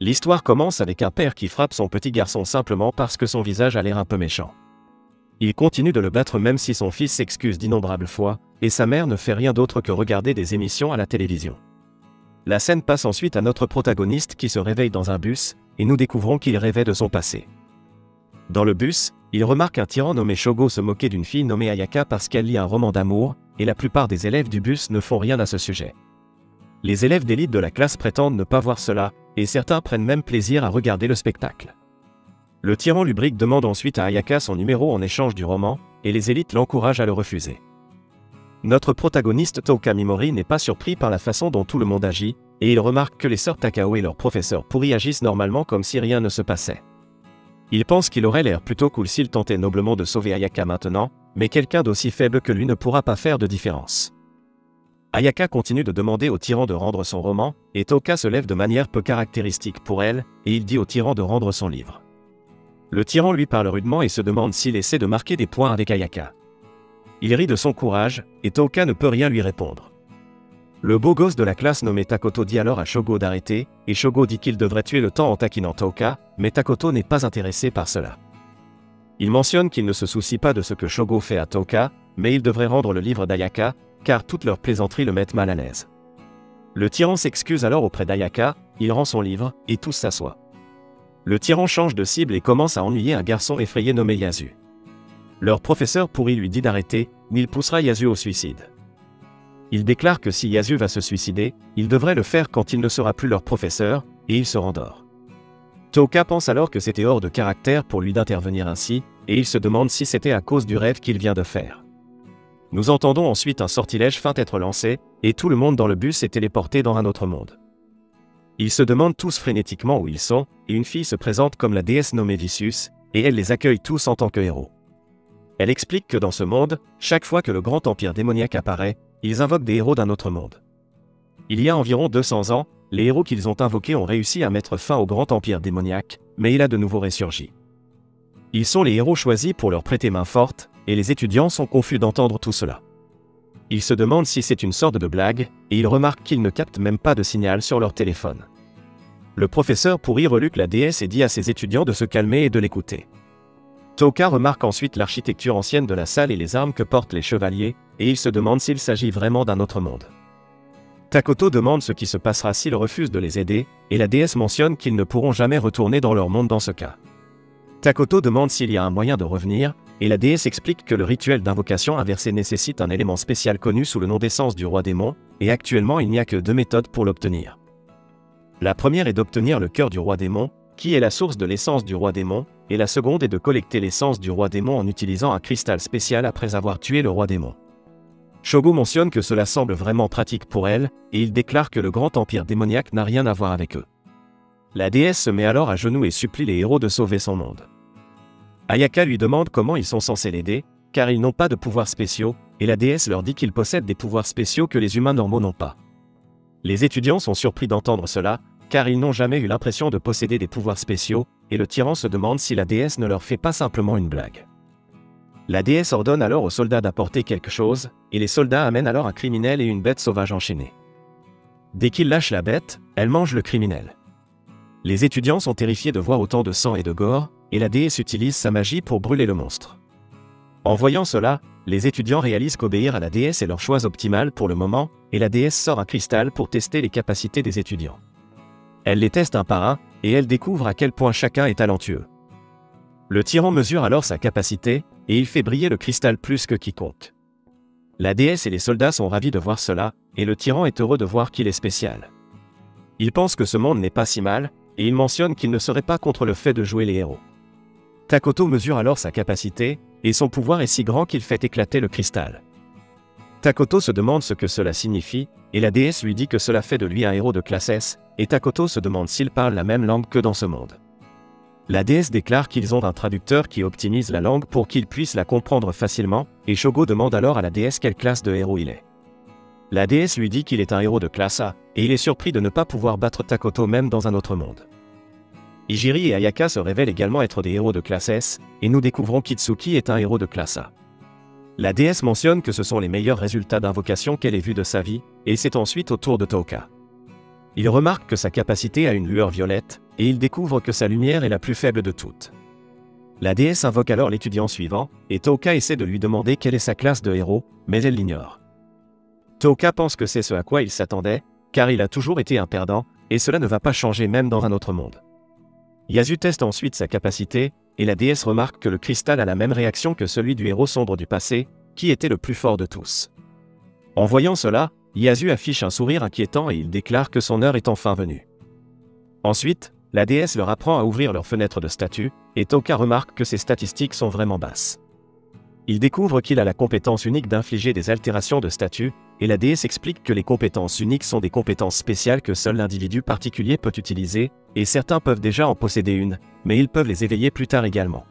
L'histoire commence avec un père qui frappe son petit garçon simplement parce que son visage a l'air un peu méchant. Il continue de le battre même si son fils s'excuse d'innombrables fois, et sa mère ne fait rien d'autre que regarder des émissions à la télévision. La scène passe ensuite à notre protagoniste qui se réveille dans un bus, et nous découvrons qu'il rêvait de son passé. Dans le bus, il remarque un tyran nommé Shogo se moquer d'une fille nommée Ayaka parce qu'elle lit un roman d'amour, et la plupart des élèves du bus ne font rien à ce sujet. Les élèves d'élite de la classe prétendent ne pas voir cela, et certains prennent même plaisir à regarder le spectacle. Le tyran lubrique demande ensuite à Ayaka son numéro en échange du roman, et les élites l'encouragent à le refuser. Notre protagoniste Touka Mimori n'est pas surpris par la façon dont tout le monde agit, et il remarque que les sœurs Takao et leur professeur pourri agissent normalement comme si rien ne se passait. Il pense qu'il aurait l'air plutôt cool s'il tentait noblement de sauver Ayaka maintenant, mais quelqu'un d'aussi faible que lui ne pourra pas faire de différence. Ayaka continue de demander au tyran de rendre son roman, et Touka se lève de manière peu caractéristique pour elle, et il dit au tyran de rendre son livre. Le tyran lui parle rudement et se demande s'il essaie de marquer des points avec Ayaka. Il rit de son courage, et Touka ne peut rien lui répondre. Le beau gosse de la classe nommé Takoto dit alors à Shogo d'arrêter, et Shogo dit qu'il devrait tuer le temps en taquinant Touka, mais Takoto n'est pas intéressé par cela. Il mentionne qu'il ne se soucie pas de ce que Shogo fait à Touka, mais il devrait rendre le livre d'Ayaka, car toutes leurs plaisanteries le mettent mal à l'aise. Le tyran s'excuse alors auprès d'Ayaka, il rend son livre, et tous s'assoient. Le tyran change de cible et commence à ennuyer un garçon effrayé nommé Yasu. Leur professeur pourri lui dit d'arrêter, mais il poussera Yasu au suicide. Il déclare que si Yasu va se suicider, il devrait le faire quand il ne sera plus leur professeur, et il se rendort. Touka pense alors que c'était hors de caractère pour lui d'intervenir ainsi, et il se demande si c'était à cause du rêve qu'il vient de faire. Nous entendons ensuite un sortilège feint être lancé, et tout le monde dans le bus est téléporté dans un autre monde. Ils se demandent tous frénétiquement où ils sont, et une fille se présente comme la déesse nommée Vicious, et elle les accueille tous en tant que héros. Elle explique que dans ce monde, chaque fois que le grand empire démoniaque apparaît, ils invoquent des héros d'un autre monde. Il y a environ 200 ans, les héros qu'ils ont invoqués ont réussi à mettre fin au grand empire démoniaque, mais il a de nouveau ressurgi. Ils sont les héros choisis pour leur prêter main forte, et les étudiants sont confus d'entendre tout cela. Ils se demandent si c'est une sorte de blague, et ils remarquent qu'ils ne captent même pas de signal sur leur téléphone. Le professeur pourri reluque la déesse et dit à ses étudiants de se calmer et de l'écouter. Touka remarque ensuite l'architecture ancienne de la salle et les armes que portent les chevaliers, et il se demande s'il s'agit vraiment d'un autre monde. Takoto demande ce qui se passera s'ils refusent de les aider, et la déesse mentionne qu'ils ne pourront jamais retourner dans leur monde dans ce cas. Takoto demande s'il y a un moyen de revenir, et la déesse explique que le rituel d'invocation inversée nécessite un élément spécial connu sous le nom d'essence du roi démon, et actuellement il n'y a que 2 méthodes pour l'obtenir. La première est d'obtenir le cœur du roi démon, qui est la source de l'essence du roi démon, et la seconde est de collecter l'essence du roi démon en utilisant un cristal spécial après avoir tué le roi démon. Shogo mentionne que cela semble vraiment pratique pour elle, et il déclare que le grand empire démoniaque n'a rien à voir avec eux. La déesse se met alors à genoux et supplie les héros de sauver son monde. Ayaka lui demande comment ils sont censés l'aider, car ils n'ont pas de pouvoirs spéciaux, et la déesse leur dit qu'ils possèdent des pouvoirs spéciaux que les humains normaux n'ont pas. Les étudiants sont surpris d'entendre cela, car ils n'ont jamais eu l'impression de posséder des pouvoirs spéciaux, et le tyran se demande si la déesse ne leur fait pas simplement une blague. La déesse ordonne alors aux soldats d'apporter quelque chose, et les soldats amènent alors un criminel et une bête sauvage enchaînée. Dès qu'ils lâchent la bête, elle mange le criminel. Les étudiants sont terrifiés de voir autant de sang et de gore, et la déesse utilise sa magie pour brûler le monstre. En voyant cela, les étudiants réalisent qu'obéir à la déesse est leur choix optimal pour le moment, et la déesse sort un cristal pour tester les capacités des étudiants. Elle les teste un par un, et elle découvre à quel point chacun est talentueux. Le tyran mesure alors sa capacité, et il fait briller le cristal plus que quiconque. La déesse et les soldats sont ravis de voir cela, et le tyran est heureux de voir qu'il est spécial. Il pense que ce monde n'est pas si mal, et il mentionne qu'il ne serait pas contre le fait de jouer les héros. Takoto mesure alors sa capacité, et son pouvoir est si grand qu'il fait éclater le cristal. Takoto se demande ce que cela signifie, et la déesse lui dit que cela fait de lui un héros de classe S, et Takoto se demande s'il parle la même langue que dans ce monde. La déesse déclare qu'ils ont un traducteur qui optimise la langue pour qu'ils puissent la comprendre facilement, et Shogo demande alors à la déesse quelle classe de héros il est. La déesse lui dit qu'il est un héros de classe A, et il est surpris de ne pas pouvoir battre Takoto même dans un autre monde. Ijiri et Ayaka se révèlent également être des héros de classe S, et nous découvrons qu'Itsuki est un héros de classe A. La déesse mentionne que ce sont les meilleurs résultats d'invocation qu'elle ait vus de sa vie, et c'est ensuite au tour de Touka. Il remarque que sa capacité a une lueur violette, et il découvre que sa lumière est la plus faible de toutes. La déesse invoque alors l'étudiant suivant, et Touka essaie de lui demander quelle est sa classe de héros, mais elle l'ignore. Touka pense que c'est ce à quoi il s'attendait, car il a toujours été un perdant, et cela ne va pas changer même dans un autre monde. Yasu teste ensuite sa capacité, et la déesse remarque que le cristal a la même réaction que celui du héros sombre du passé, qui était le plus fort de tous. En voyant cela, Yasu affiche un sourire inquiétant et il déclare que son heure est enfin venue. Ensuite, la déesse leur apprend à ouvrir leurs fenêtres de statut, et Touka remarque que ses statistiques sont vraiment basses. Il découvre qu'il a la compétence unique d'infliger des altérations de statut, et la déesse explique que les compétences uniques sont des compétences spéciales que seul l'individu particulier peut utiliser, et certains peuvent déjà en posséder une, mais ils peuvent les éveiller plus tard également.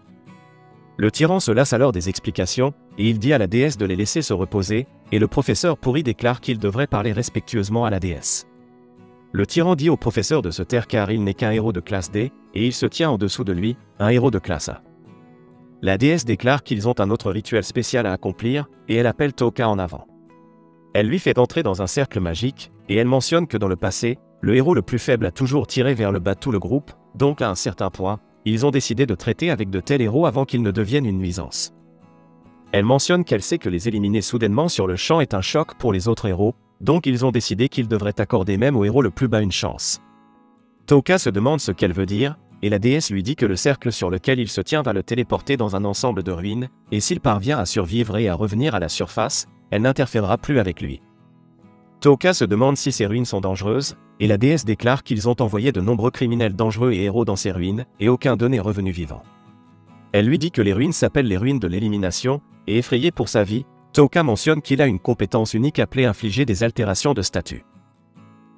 Le tyran se lasse alors des explications, et il dit à la déesse de les laisser se reposer, et le professeur pourri déclare qu'il devrait parler respectueusement à la déesse. Le tyran dit au professeur de se taire car il n'est qu'un héros de classe D, et il se tient en dessous de lui, un héros de classe A. La déesse déclare qu'ils ont un autre rituel spécial à accomplir, et elle appelle Touka en avant. Elle lui fait entrer dans un cercle magique, et elle mentionne que dans le passé, le héros le plus faible a toujours tiré vers le bas tout le groupe, donc à un certain point, ils ont décidé de traiter avec de tels héros avant qu'ils ne deviennent une nuisance. Elle mentionne qu'elle sait que les éliminer soudainement sur le champ est un choc pour les autres héros, donc ils ont décidé qu'ils devraient accorder même au héros le plus bas une chance. Touka se demande ce qu'elle veut dire, et la déesse lui dit que le cercle sur lequel il se tient va le téléporter dans un ensemble de ruines, et s'il parvient à survivre et à revenir à la surface, elle n'interférera plus avec lui. Touka se demande si ces ruines sont dangereuses, et la déesse déclare qu'ils ont envoyé de nombreux criminels dangereux et héros dans ces ruines, et aucun d'eux n'est revenu vivant. Elle lui dit que les ruines s'appellent les ruines de l'élimination, et effrayé pour sa vie, Touka mentionne qu'il a une compétence unique appelée infliger des altérations de statut.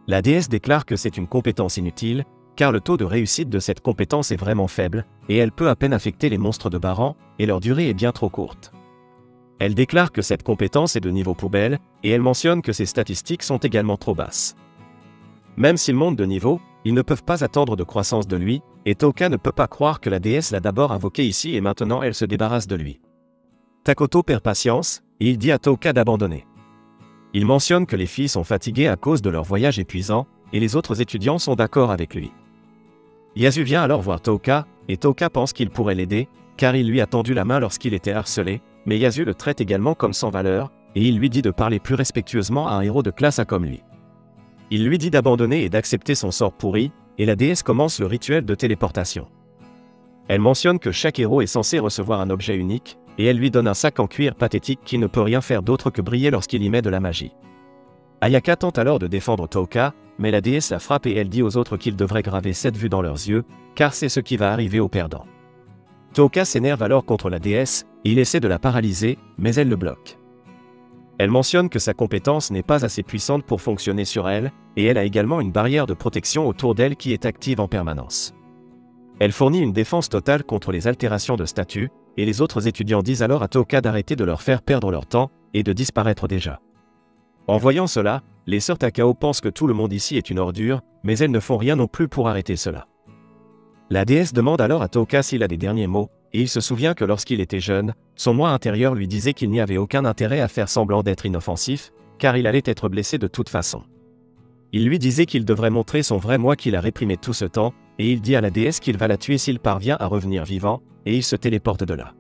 La déesse déclare que c'est une compétence inutile, car le taux de réussite de cette compétence est vraiment faible, et elle peut à peine affecter les monstres de bas rang, et leur durée est bien trop courte. Elle déclare que cette compétence est de niveau poubelle, et elle mentionne que ses statistiques sont également trop basses. Même s'ils montent de niveau, ils ne peuvent pas attendre de croissance de lui, et Touka ne peut pas croire que la déesse l'a d'abord invoqué ici et maintenant elle se débarrasse de lui. Takoto perd patience, et il dit à Touka d'abandonner. Il mentionne que les filles sont fatiguées à cause de leur voyage épuisant, et les autres étudiants sont d'accord avec lui. Yasu vient alors voir Touka, et Touka pense qu'il pourrait l'aider, car il lui a tendu la main lorsqu'il était harcelé, mais Yasu le traite également comme sans valeur, et il lui dit de parler plus respectueusement à un héros de classe A comme lui. Il lui dit d'abandonner et d'accepter son sort pourri, et la déesse commence le rituel de téléportation. Elle mentionne que chaque héros est censé recevoir un objet unique, et elle lui donne un sac en cuir pathétique qui ne peut rien faire d'autre que briller lorsqu'il y met de la magie. Ayaka tente alors de défendre Touka, mais la déesse la frappe et elle dit aux autres qu'ils devraient graver cette vue dans leurs yeux, car c'est ce qui va arriver aux perdants. Touka s'énerve alors contre la déesse, et il essaie de la paralyser, mais elle le bloque. Elle mentionne que sa compétence n'est pas assez puissante pour fonctionner sur elle, et elle a également une barrière de protection autour d'elle qui est active en permanence. Elle fournit une défense totale contre les altérations de statut, et les autres étudiants disent alors à Touka d'arrêter de leur faire perdre leur temps, et de disparaître déjà. En voyant cela, les sœurs Takao pensent que tout le monde ici est une ordure, mais elles ne font rien non plus pour arrêter cela. La déesse demande alors à Touka s'il a des derniers mots, et il se souvient que lorsqu'il était jeune, son moi intérieur lui disait qu'il n'y avait aucun intérêt à faire semblant d'être inoffensif, car il allait être blessé de toute façon. Il lui disait qu'il devrait montrer son vrai moi qu'il a réprimé tout ce temps, et il dit à la déesse qu'il va la tuer s'il parvient à revenir vivant, et il se téléporte de là.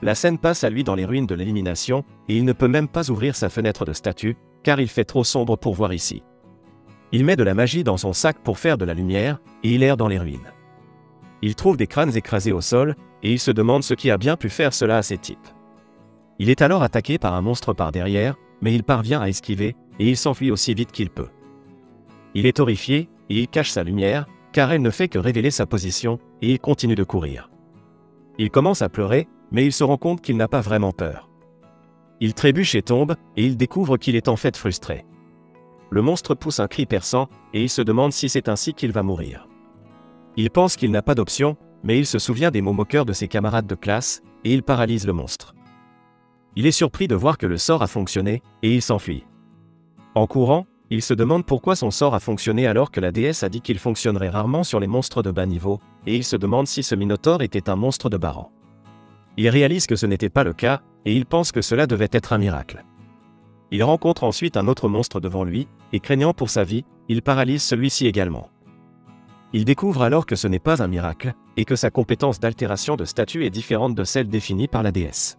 La scène passe à lui dans les ruines de l'élimination, et il ne peut même pas ouvrir sa fenêtre de statut, car il fait trop sombre pour voir ici. Il met de la magie dans son sac pour faire de la lumière, et il erre dans les ruines. Il trouve des crânes écrasés au sol, et il se demande ce qui a bien pu faire cela à ces types. Il est alors attaqué par un monstre par derrière, mais il parvient à esquiver, et il s'enfuit aussi vite qu'il peut. Il est horrifié, et il cache sa lumière, car elle ne fait que révéler sa position, et il continue de courir. Il commence à pleurer, mais il se rend compte qu'il n'a pas vraiment peur. Il trébuche et tombe, et il découvre qu'il est en fait frustré. Le monstre pousse un cri perçant, et il se demande si c'est ainsi qu'il va mourir. Il pense qu'il n'a pas d'option, mais il se souvient des mots moqueurs de ses camarades de classe, et il paralyse le monstre. Il est surpris de voir que le sort a fonctionné, et il s'enfuit. En courant, il se demande pourquoi son sort a fonctionné alors que la déesse a dit qu'il fonctionnerait rarement sur les monstres de bas niveau, et il se demande si ce Minotaure était un monstre de bas rang. Il réalise que ce n'était pas le cas, et il pense que cela devait être un miracle. Il rencontre ensuite un autre monstre devant lui, et craignant pour sa vie, il paralyse celui-ci également. Il découvre alors que ce n'est pas un miracle, et que sa compétence d'altération de statut est différente de celle définie par la déesse.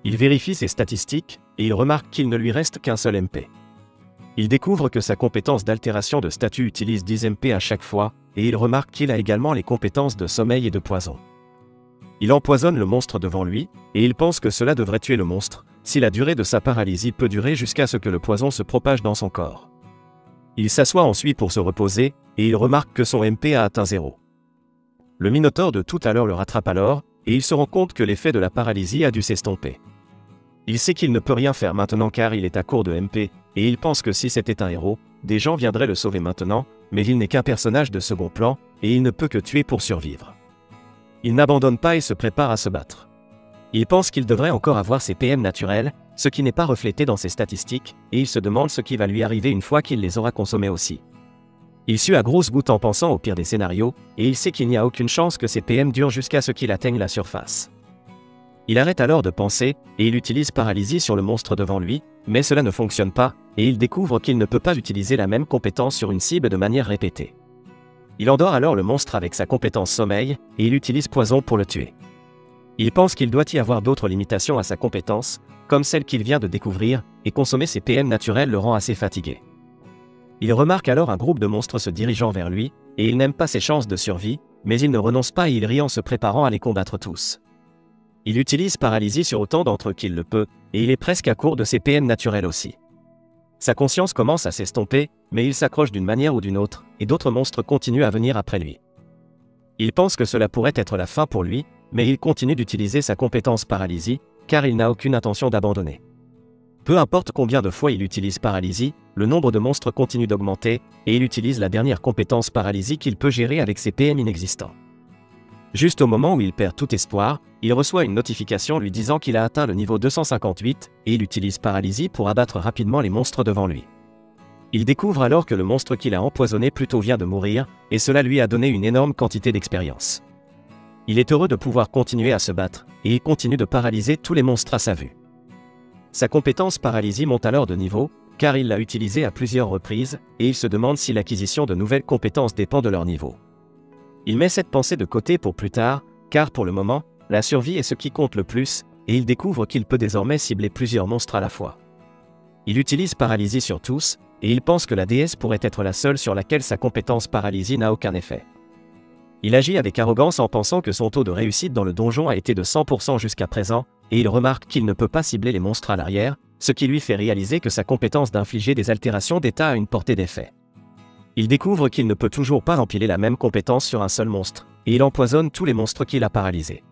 Il vérifie ses statistiques, et il remarque qu'il ne lui reste qu'un seul MP. Il découvre que sa compétence d'altération de statut utilise 10 MP à chaque fois, et il remarque qu'il a également les compétences de sommeil et de poison. Il empoisonne le monstre devant lui, et il pense que cela devrait tuer le monstre, si la durée de sa paralysie peut durer jusqu'à ce que le poison se propage dans son corps. Il s'assoit ensuite pour se reposer, et il remarque que son MP a atteint 0. Le Minotaure de tout à l'heure le rattrape alors, et il se rend compte que l'effet de la paralysie a dû s'estomper. Il sait qu'il ne peut rien faire maintenant car il est à court de MP, et il pense que si c'était un héros, des gens viendraient le sauver maintenant, mais il n'est qu'un personnage de second plan, et il ne peut que tuer pour survivre. Il n'abandonne pas et se prépare à se battre. Il pense qu'il devrait encore avoir ses PM naturels, ce qui n'est pas reflété dans ses statistiques, et il se demande ce qui va lui arriver une fois qu'il les aura consommés aussi. Il sue à grosses gouttes en pensant au pire des scénarios, et il sait qu'il n'y a aucune chance que ses PM durent jusqu'à ce qu'il atteigne la surface. Il arrête alors de penser, et il utilise paralysie sur le monstre devant lui, mais cela ne fonctionne pas, et il découvre qu'il ne peut pas utiliser la même compétence sur une cible de manière répétée. Il endort alors le monstre avec sa compétence sommeil, et il utilise poison pour le tuer. Il pense qu'il doit y avoir d'autres limitations à sa compétence, comme celle qu'il vient de découvrir, et consommer ses PM naturels le rend assez fatigué. Il remarque alors un groupe de monstres se dirigeant vers lui, et il n'aime pas ses chances de survie, mais il ne renonce pas et il rit en se préparant à les combattre tous. Il utilise paralysie sur autant d'entre eux qu'il le peut, et il est presque à court de ses PM naturels aussi. Sa conscience commence à s'estomper, mais il s'accroche d'une manière ou d'une autre, et d'autres monstres continuent à venir après lui. Il pense que cela pourrait être la fin pour lui, mais il continue d'utiliser sa compétence paralysie, car il n'a aucune intention d'abandonner. Peu importe combien de fois il utilise paralysie, le nombre de monstres continue d'augmenter, et il utilise la dernière compétence paralysie qu'il peut gérer avec ses PM inexistants. Juste au moment où il perd tout espoir, il reçoit une notification lui disant qu'il a atteint le niveau 258, et il utilise paralysie pour abattre rapidement les monstres devant lui. Il découvre alors que le monstre qu'il a empoisonné plus tôt vient de mourir, et cela lui a donné une énorme quantité d'expérience. Il est heureux de pouvoir continuer à se battre, et il continue de paralyser tous les monstres à sa vue. Sa compétence paralysie monte alors de niveau, car il l'a utilisée à plusieurs reprises, et il se demande si l'acquisition de nouvelles compétences dépend de leur niveau. Il met cette pensée de côté pour plus tard, car pour le moment, la survie est ce qui compte le plus, et il découvre qu'il peut désormais cibler plusieurs monstres à la fois. Il utilise paralysie sur tous, et il pense que la déesse pourrait être la seule sur laquelle sa compétence paralysie n'a aucun effet. Il agit avec arrogance en pensant que son taux de réussite dans le donjon a été de 100% jusqu'à présent, et il remarque qu'il ne peut pas cibler les monstres à l'arrière, ce qui lui fait réaliser que sa compétence d'infliger des altérations d'état a une portée d'effet. Il découvre qu'il ne peut toujours pas empiler la même compétence sur un seul monstre, et il empoisonne tous les monstres qu'il a paralysés.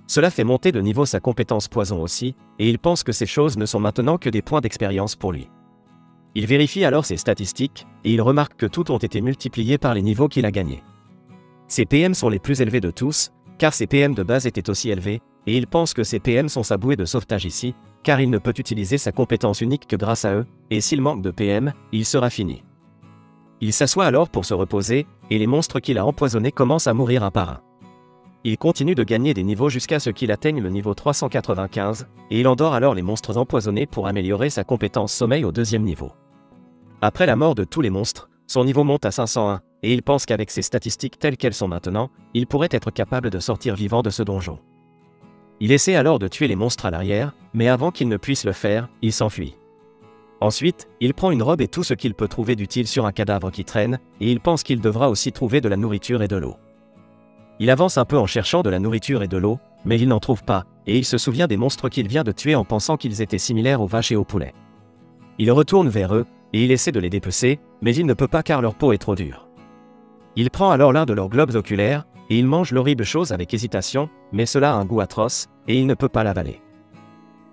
Cela fait monter de niveau sa compétence poison aussi, et il pense que ces choses ne sont maintenant que des points d'expérience pour lui. Il vérifie alors ses statistiques, et il remarque que toutes ont été multipliées par les niveaux qu'il a gagnés. Ses PM sont les plus élevés de tous, car ses PM de base étaient aussi élevés, et il pense que ses PM sont sa bouée de sauvetage ici, car il ne peut utiliser sa compétence unique que grâce à eux, et s'il manque de PM, il sera fini. Il s'assoit alors pour se reposer, et les monstres qu'il a empoisonnés commencent à mourir un par un. Il continue de gagner des niveaux jusqu'à ce qu'il atteigne le niveau 395, et il endort alors les monstres empoisonnés pour améliorer sa compétence sommeil au deuxième niveau. Après la mort de tous les monstres, son niveau monte à 501, et il pense qu'avec ses statistiques telles qu'elles sont maintenant, il pourrait être capable de sortir vivant de ce donjon. Il essaie alors de tuer les monstres à l'arrière, mais avant qu'il ne puisse le faire, il s'enfuit. Ensuite, il prend une robe et tout ce qu'il peut trouver d'utile sur un cadavre qui traîne, et il pense qu'il devra aussi trouver de la nourriture et de l'eau. Il avance un peu en cherchant de la nourriture et de l'eau, mais il n'en trouve pas, et il se souvient des monstres qu'il vient de tuer en pensant qu'ils étaient similaires aux vaches et aux poulets. Il retourne vers eux, et il essaie de les dépecer, mais il ne peut pas car leur peau est trop dure. Il prend alors l'un de leurs globes oculaires, et il mange l'horrible chose avec hésitation, mais cela a un goût atroce, et il ne peut pas l'avaler.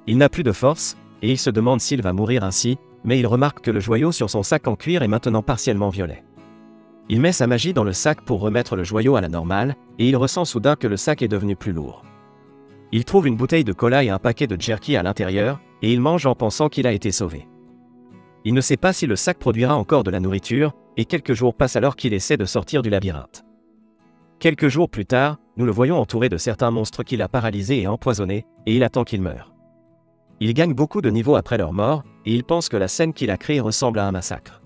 Il n'a plus de force, et il se demande s'il va mourir ainsi, mais il remarque que le joyau sur son sac en cuir est maintenant partiellement violet. Il met sa magie dans le sac pour remettre le joyau à la normale, et il ressent soudain que le sac est devenu plus lourd. Il trouve une bouteille de cola et un paquet de jerky à l'intérieur, et il mange en pensant qu'il a été sauvé. Il ne sait pas si le sac produira encore de la nourriture, et quelques jours passent alors qu'il essaie de sortir du labyrinthe. Quelques jours plus tard, nous le voyons entouré de certains monstres qu'il a paralysés et empoisonnés, et il attend qu'ils meurent. Il gagne beaucoup de niveaux après leur mort, et il pense que la scène qu'il a créée ressemble à un massacre.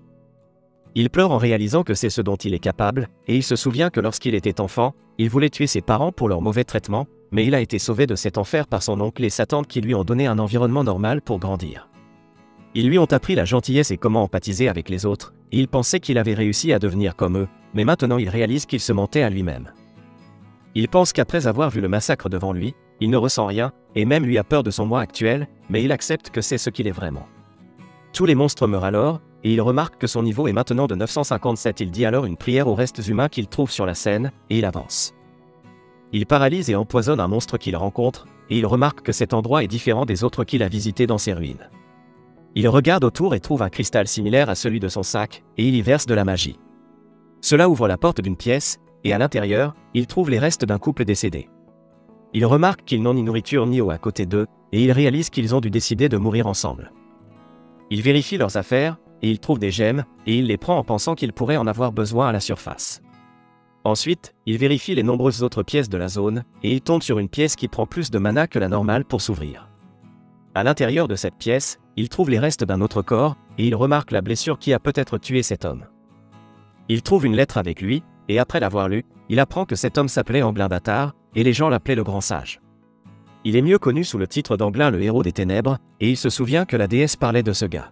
Il pleure en réalisant que c'est ce dont il est capable, et il se souvient que lorsqu'il était enfant, il voulait tuer ses parents pour leur mauvais traitement, mais il a été sauvé de cet enfer par son oncle et sa tante qui lui ont donné un environnement normal pour grandir. Ils lui ont appris la gentillesse et comment empathiser avec les autres, et il pensait qu'il avait réussi à devenir comme eux, mais maintenant il réalise qu'il se mentait à lui-même. Il pense qu'après avoir vu le massacre devant lui, il ne ressent rien, et même lui a peur de son moi actuel, mais il accepte que c'est ce qu'il est vraiment. Tous les monstres meurent alors, et il remarque que son niveau est maintenant de 957. Il dit alors une prière aux restes humains qu'il trouve sur la scène, et il avance. Il paralyse et empoisonne un monstre qu'il rencontre, et il remarque que cet endroit est différent des autres qu'il a visités dans ses ruines. Il regarde autour et trouve un cristal similaire à celui de son sac, et il y verse de la magie. Cela ouvre la porte d'une pièce, et à l'intérieur, il trouve les restes d'un couple décédé. Il remarque qu'ils n'ont ni nourriture ni eau à côté d'eux, et il réalise qu'ils ont dû décider de mourir ensemble. Il vérifie leurs affaires, et il trouve des gemmes, et il les prend en pensant qu'il pourrait en avoir besoin à la surface. Ensuite, il vérifie les nombreuses autres pièces de la zone, et il tombe sur une pièce qui prend plus de mana que la normale pour s'ouvrir. À l'intérieur de cette pièce, il trouve les restes d'un autre corps, et il remarque la blessure qui a peut-être tué cet homme. Il trouve une lettre avec lui, et après l'avoir lue, il apprend que cet homme s'appelait Anglin Datar, et les gens l'appelaient le Grand Sage. Il est mieux connu sous le titre d'Anglin le héros des ténèbres, et il se souvient que la déesse parlait de ce gars.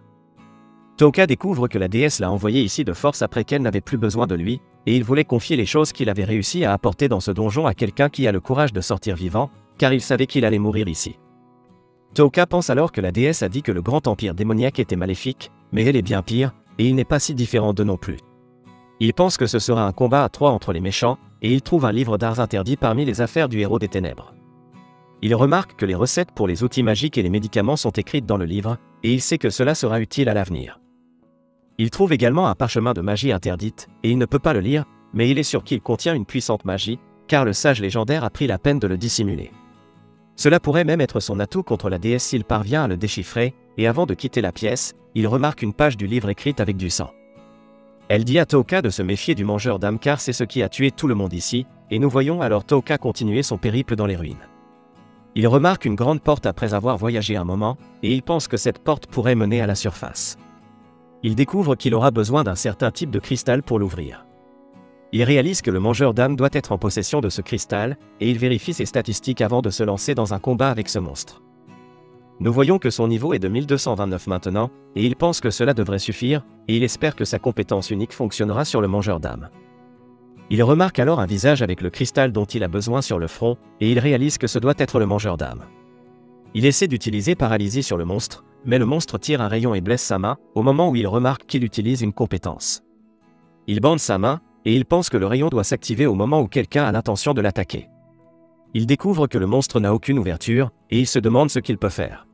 Toka découvre que la déesse l'a envoyé ici de force après qu'elle n'avait plus besoin de lui, et il voulait confier les choses qu'il avait réussi à apporter dans ce donjon à quelqu'un qui a le courage de sortir vivant, car il savait qu'il allait mourir ici. Toka pense alors que la déesse a dit que le grand empire démoniaque était maléfique, mais elle est bien pire, et il n'est pas si différent d'eux non plus. Il pense que ce sera un combat à 3 entre les méchants, et il trouve un livre d'arts interdits parmi les affaires du héros des ténèbres. Il remarque que les recettes pour les outils magiques et les médicaments sont écrites dans le livre, et il sait que cela sera utile à l'avenir. Il trouve également un parchemin de magie interdite, et il ne peut pas le lire, mais il est sûr qu'il contient une puissante magie, car le sage légendaire a pris la peine de le dissimuler. Cela pourrait même être son atout contre la déesse s'il parvient à le déchiffrer, et avant de quitter la pièce, il remarque une page du livre écrite avec du sang. Elle dit à Toka de se méfier du mangeur d'âmes car c'est ce qui a tué tout le monde ici, et nous voyons alors Toka continuer son périple dans les ruines. Il remarque une grande porte après avoir voyagé un moment, et il pense que cette porte pourrait mener à la surface. Il découvre qu'il aura besoin d'un certain type de cristal pour l'ouvrir. Il réalise que le mangeur d'âmes doit être en possession de ce cristal, et il vérifie ses statistiques avant de se lancer dans un combat avec ce monstre. Nous voyons que son niveau est de 1229 maintenant, et il pense que cela devrait suffire, et il espère que sa compétence unique fonctionnera sur le mangeur d'âmes. Il remarque alors un visage avec le cristal dont il a besoin sur le front, et il réalise que ce doit être le mangeur d'âmes. Il essaie d'utiliser paralysie sur le monstre, mais le monstre tire un rayon et blesse sa main, au moment où il remarque qu'il utilise une compétence. Il bande sa main, et il pense que le rayon doit s'activer au moment où quelqu'un a l'intention de l'attaquer. Il découvre que le monstre n'a aucune ouverture, et il se demande ce qu'il peut faire.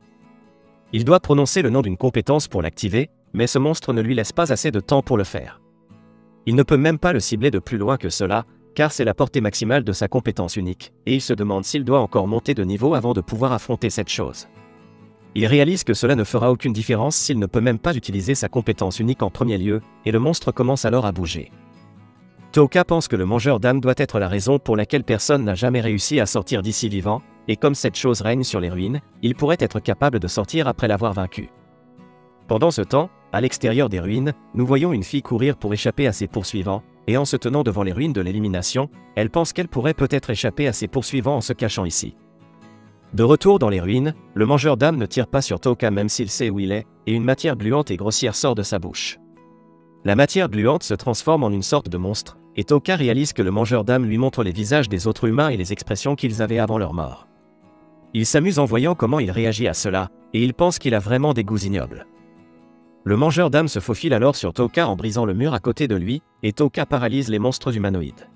Il doit prononcer le nom d'une compétence pour l'activer, mais ce monstre ne lui laisse pas assez de temps pour le faire. Il ne peut même pas le cibler de plus loin que cela, car c'est la portée maximale de sa compétence unique, et il se demande s'il doit encore monter de niveau avant de pouvoir affronter cette chose. Il réalise que cela ne fera aucune différence s'il ne peut même pas utiliser sa compétence unique en premier lieu, et le monstre commence alors à bouger. Toka pense que le mangeur d'âmes doit être la raison pour laquelle personne n'a jamais réussi à sortir d'ici vivant, et comme cette chose règne sur les ruines, il pourrait être capable de sortir après l'avoir vaincu. Pendant ce temps, à l'extérieur des ruines, nous voyons une fille courir pour échapper à ses poursuivants, et en se tenant devant les ruines de l'élimination, elle pense qu'elle pourrait peut-être échapper à ses poursuivants en se cachant ici. De retour dans les ruines, le mangeur d'âmes ne tire pas sur Toka même s'il sait où il est, et une matière gluante et grossière sort de sa bouche. La matière gluante se transforme en une sorte de monstre, et Toka réalise que le mangeur d'âmes lui montre les visages des autres humains et les expressions qu'ils avaient avant leur mort. Il s'amuse en voyant comment il réagit à cela, et il pense qu'il a vraiment des goûts ignobles. Le mangeur d'âmes se faufile alors sur Toka en brisant le mur à côté de lui, et Toka paralyse les monstres humanoïdes.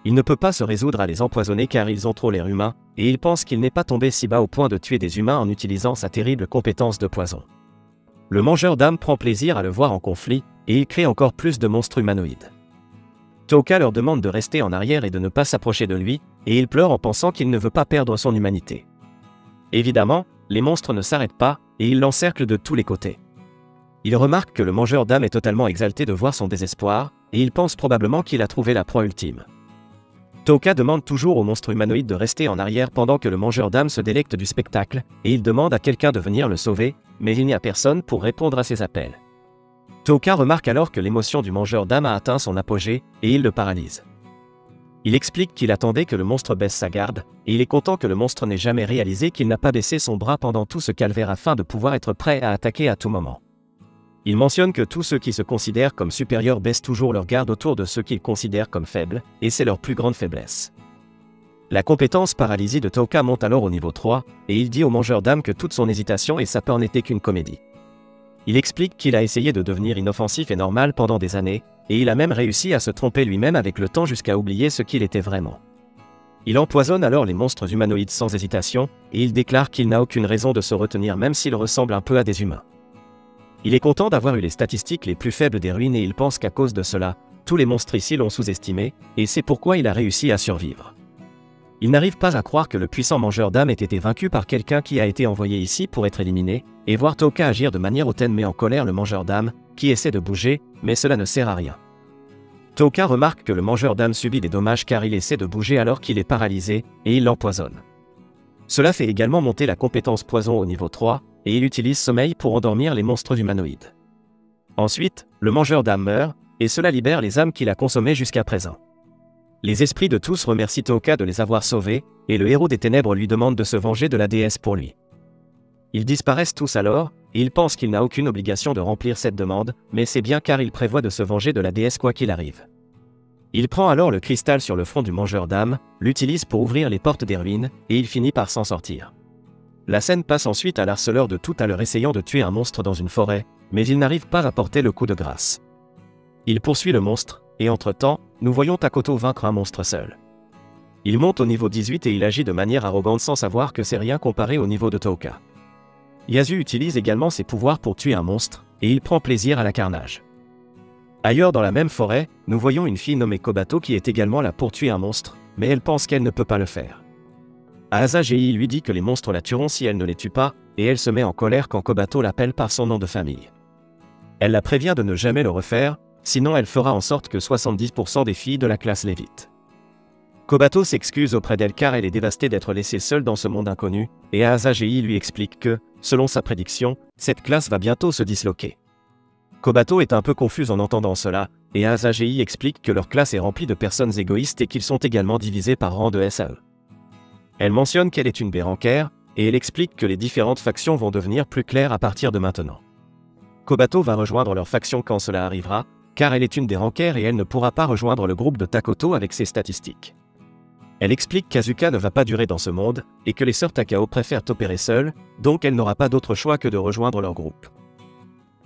Il ne peut pas se résoudre à les empoisonner car ils ont trop l'air humains, et il pense qu'il n'est pas tombé si bas au point de tuer des humains en utilisant sa terrible compétence de poison. Le mangeur d'âmes prend plaisir à le voir en conflit, et il crée encore plus de monstres humanoïdes. Toka leur demande de rester en arrière et de ne pas s'approcher de lui, et il pleure en pensant qu'il ne veut pas perdre son humanité. Évidemment, les monstres ne s'arrêtent pas, et ils l'encerclent de tous les côtés. Il remarque que le mangeur d'âmes est totalement exalté de voir son désespoir, et il pense probablement qu'il a trouvé la proie ultime. Toka demande toujours au monstre humanoïde de rester en arrière pendant que le mangeur d'âmes se délecte du spectacle, et il demande à quelqu'un de venir le sauver, mais il n'y a personne pour répondre à ses appels. Touka remarque alors que l'émotion du mangeur d'âme a atteint son apogée, et il le paralyse. Il explique qu'il attendait que le monstre baisse sa garde, et il est content que le monstre n'ait jamais réalisé qu'il n'a pas baissé son bras pendant tout ce calvaire afin de pouvoir être prêt à attaquer à tout moment. Il mentionne que tous ceux qui se considèrent comme supérieurs baissent toujours leur garde autour de ceux qu'ils considèrent comme faibles, et c'est leur plus grande faiblesse. La compétence paralysie de Touka monte alors au niveau 3, et il dit au mangeur d'âme que toute son hésitation et sa peur n'étaient qu'une comédie. Il explique qu'il a essayé de devenir inoffensif et normal pendant des années, et il a même réussi à se tromper lui-même avec le temps jusqu'à oublier ce qu'il était vraiment. Il empoisonne alors les monstres humanoïdes sans hésitation, et il déclare qu'il n'a aucune raison de se retenir même s'il ressemble un peu à des humains. Il est content d'avoir eu les statistiques les plus faibles des ruines et il pense qu'à cause de cela, tous les monstres ici l'ont sous-estimé, et c'est pourquoi il a réussi à survivre. Il n'arrive pas à croire que le puissant mangeur d'âme ait été vaincu par quelqu'un qui a été envoyé ici pour être éliminé, et voir Touka agir de manière hautaine met en colère le mangeur d'âme, qui essaie de bouger, mais cela ne sert à rien. Touka remarque que le mangeur d'âme subit des dommages car il essaie de bouger alors qu'il est paralysé, et il l'empoisonne. Cela fait également monter la compétence poison au niveau 3, et il utilise sommeil pour endormir les monstres humanoïdes. Ensuite, le mangeur d'âme meurt, et cela libère les âmes qu'il a consommées jusqu'à présent. Les esprits de tous remercient Touka de les avoir sauvés, et le héros des ténèbres lui demande de se venger de la déesse pour lui. Ils disparaissent tous alors, et il pense qu'il n'a aucune obligation de remplir cette demande, mais c'est bien car il prévoit de se venger de la déesse quoi qu'il arrive. Il prend alors le cristal sur le front du mangeur d'âme, l'utilise pour ouvrir les portes des ruines, et il finit par s'en sortir. La scène passe ensuite à l'harceleur de tout à l'heure essayant de tuer un monstre dans une forêt, mais il n'arrive pas à porter le coup de grâce. Il poursuit le monstre, et entre-temps, nous voyons Takoto vaincre un monstre seul. Il monte au niveau 18 et il agit de manière arrogante sans savoir que c'est rien comparé au niveau de Touka. Yasu utilise également ses pouvoirs pour tuer un monstre, et il prend plaisir à la carnage. Ailleurs dans la même forêt, nous voyons une fille nommée Kobato qui est également là pour tuer un monstre, mais elle pense qu'elle ne peut pas le faire. Asagei lui dit que les monstres la tueront si elle ne les tue pas, et elle se met en colère quand Kobato l'appelle par son nom de famille. Elle la prévient de ne jamais le refaire, sinon elle fera en sorte que 70% des filles de la classe l'évitent. Kobato s'excuse auprès d'elle car elle est dévastée d'être laissée seule dans ce monde inconnu, et Asagei lui explique que, selon sa prédiction, cette classe va bientôt se disloquer. Kobato est un peu confuse en entendant cela, et Asagei explique que leur classe est remplie de personnes égoïstes et qu'ils sont également divisés par rang de SAE. Elle mentionne qu'elle est une Bérancaire, et elle explique que les différentes factions vont devenir plus claires à partir de maintenant. Kobato va rejoindre leur faction quand cela arrivera, car elle est une des Rancaires et elle ne pourra pas rejoindre le groupe de Takoto avec ses statistiques. Elle explique qu'Azuka ne va pas durer dans ce monde, et que les sœurs Takao préfèrent opérer seules, donc elle n'aura pas d'autre choix que de rejoindre leur groupe.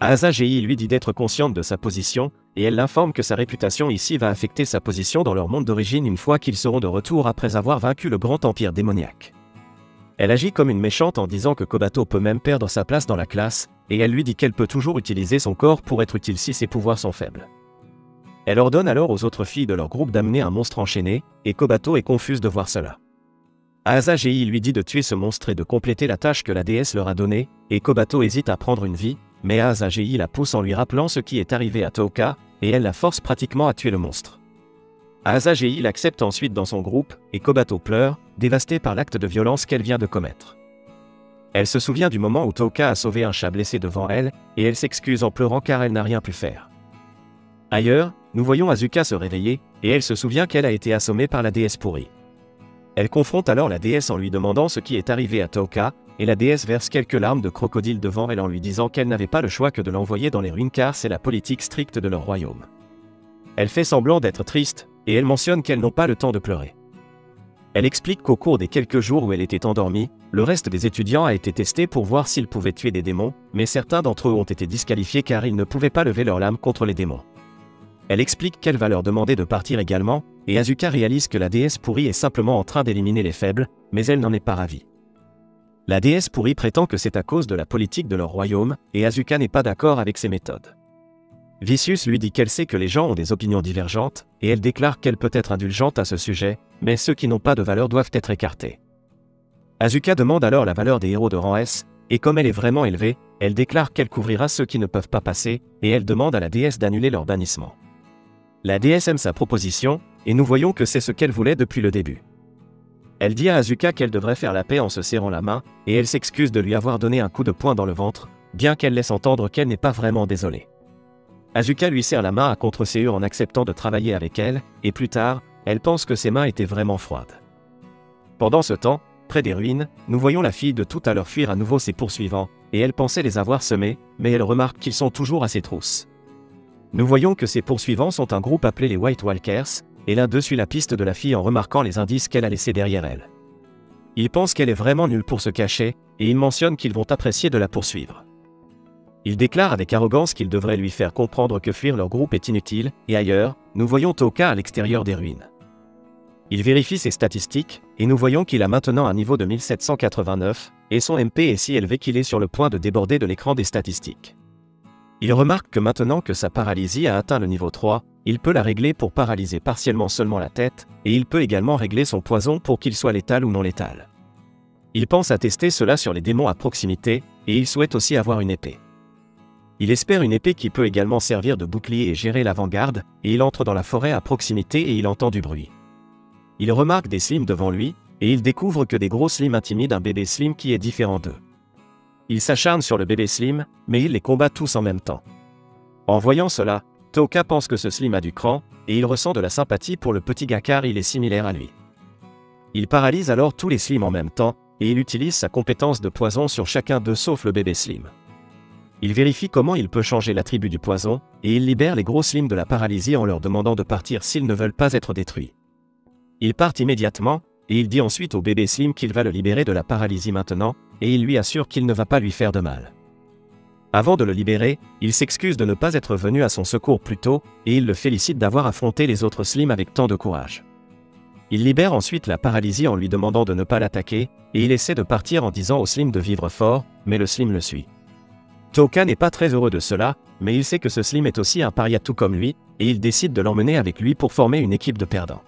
Asagei lui dit d'être consciente de sa position, et elle l'informe que sa réputation ici va affecter sa position dans leur monde d'origine une fois qu'ils seront de retour après avoir vaincu le grand empire démoniaque. Elle agit comme une méchante en disant que Kobato peut même perdre sa place dans la classe, et elle lui dit qu'elle peut toujours utiliser son corps pour être utile si ses pouvoirs sont faibles. Elle ordonne alors aux autres filles de leur groupe d'amener un monstre enchaîné, et Kobato est confuse de voir cela. Asagei lui dit de tuer ce monstre et de compléter la tâche que la déesse leur a donnée, et Kobato hésite à prendre une vie, mais Asagei la pousse en lui rappelant ce qui est arrivé à Touka, et elle la force pratiquement à tuer le monstre. Asagei l'accepte ensuite dans son groupe, et Kobato pleure, dévastée par l'acte de violence qu'elle vient de commettre. Elle se souvient du moment où Touka a sauvé un chat blessé devant elle, et elle s'excuse en pleurant car elle n'a rien pu faire. Ailleurs, nous voyons Asuka se réveiller, et elle se souvient qu'elle a été assommée par la déesse pourrie. Elle confronte alors la déesse en lui demandant ce qui est arrivé à Touka, et la déesse verse quelques larmes de crocodile devant elle en lui disant qu'elle n'avait pas le choix que de l'envoyer dans les ruines car c'est la politique stricte de leur royaume. Elle fait semblant d'être triste, et elle mentionne qu'elles n'ont pas le temps de pleurer. Elle explique qu'au cours des quelques jours où elle était endormie, le reste des étudiants a été testé pour voir s'ils pouvaient tuer des démons, mais certains d'entre eux ont été disqualifiés car ils ne pouvaient pas lever leur lame contre les démons. Elle explique qu'elle va leur demander de partir également, et Asuka réalise que la déesse pourrie est simplement en train d'éliminer les faibles, mais elle n'en est pas ravie. La déesse pourrie prétend que c'est à cause de la politique de leur royaume, et Asuka n'est pas d'accord avec ses méthodes. Vicious lui dit qu'elle sait que les gens ont des opinions divergentes, et elle déclare qu'elle peut être indulgente à ce sujet, mais ceux qui n'ont pas de valeur doivent être écartés. Asuka demande alors la valeur des héros de rang S, et comme elle est vraiment élevée, elle déclare qu'elle couvrira ceux qui ne peuvent pas passer, et elle demande à la déesse d'annuler leur bannissement. La déesse aime sa proposition, et nous voyons que c'est ce qu'elle voulait depuis le début. Elle dit à Asuka qu'elle devrait faire la paix en se serrant la main, et elle s'excuse de lui avoir donné un coup de poing dans le ventre, bien qu'elle laisse entendre qu'elle n'est pas vraiment désolée. Asuka lui serre la main à contre ses yeux en acceptant de travailler avec elle, et plus tard, elle pense que ses mains étaient vraiment froides. Pendant ce temps, près des ruines, nous voyons la fille de tout à l'heure fuir à nouveau ses poursuivants, et elle pensait les avoir semés, mais elle remarque qu'ils sont toujours à ses trousses. Nous voyons que ses poursuivants sont un groupe appelé les White Walkers, et l'un d'eux suit la piste de la fille en remarquant les indices qu'elle a laissés derrière elle. Il pense qu'elle est vraiment nulle pour se cacher, et il mentionne qu'ils vont apprécier de la poursuivre. Il déclare avec arrogance qu'il devrait lui faire comprendre que fuir leur groupe est inutile, et ailleurs, nous voyons Toka à l'extérieur des ruines. Il vérifie ses statistiques, et nous voyons qu'il a maintenant un niveau de 1789, et son MP est si élevé qu'il est sur le point de déborder de l'écran des statistiques. Il remarque que maintenant que sa paralysie a atteint le niveau 3, il peut la régler pour paralyser partiellement seulement la tête, et il peut également régler son poison pour qu'il soit létal ou non létal. Il pense à tester cela sur les démons à proximité, et il souhaite aussi avoir une épée. Il espère une épée qui peut également servir de bouclier et gérer l'avant-garde, et il entre dans la forêt à proximité et il entend du bruit. Il remarque des slims devant lui, et il découvre que des gros slims intimident un bébé slim qui est différent d'eux. Il s'acharne sur le bébé slim, mais il les combat tous en même temps. En voyant cela, Toka pense que ce slim a du cran, et il ressent de la sympathie pour le petit gars car il est similaire à lui. Il paralyse alors tous les slims en même temps, et il utilise sa compétence de poison sur chacun d'eux sauf le bébé slim. Il vérifie comment il peut changer l'attribut du poison, et il libère les gros slims de la paralysie en leur demandant de partir s'ils ne veulent pas être détruits. Ils partent immédiatement, et il dit ensuite au bébé slim qu'il va le libérer de la paralysie maintenant, et il lui assure qu'il ne va pas lui faire de mal. Avant de le libérer, il s'excuse de ne pas être venu à son secours plus tôt, et il le félicite d'avoir affronté les autres slims avec tant de courage. Il libère ensuite la paralysie en lui demandant de ne pas l'attaquer, et il essaie de partir en disant au slim de vivre fort, mais le slim le suit. Toka n'est pas très heureux de cela, mais il sait que ce slim est aussi un paria tout comme lui, et il décide de l'emmener avec lui pour former une équipe de perdants.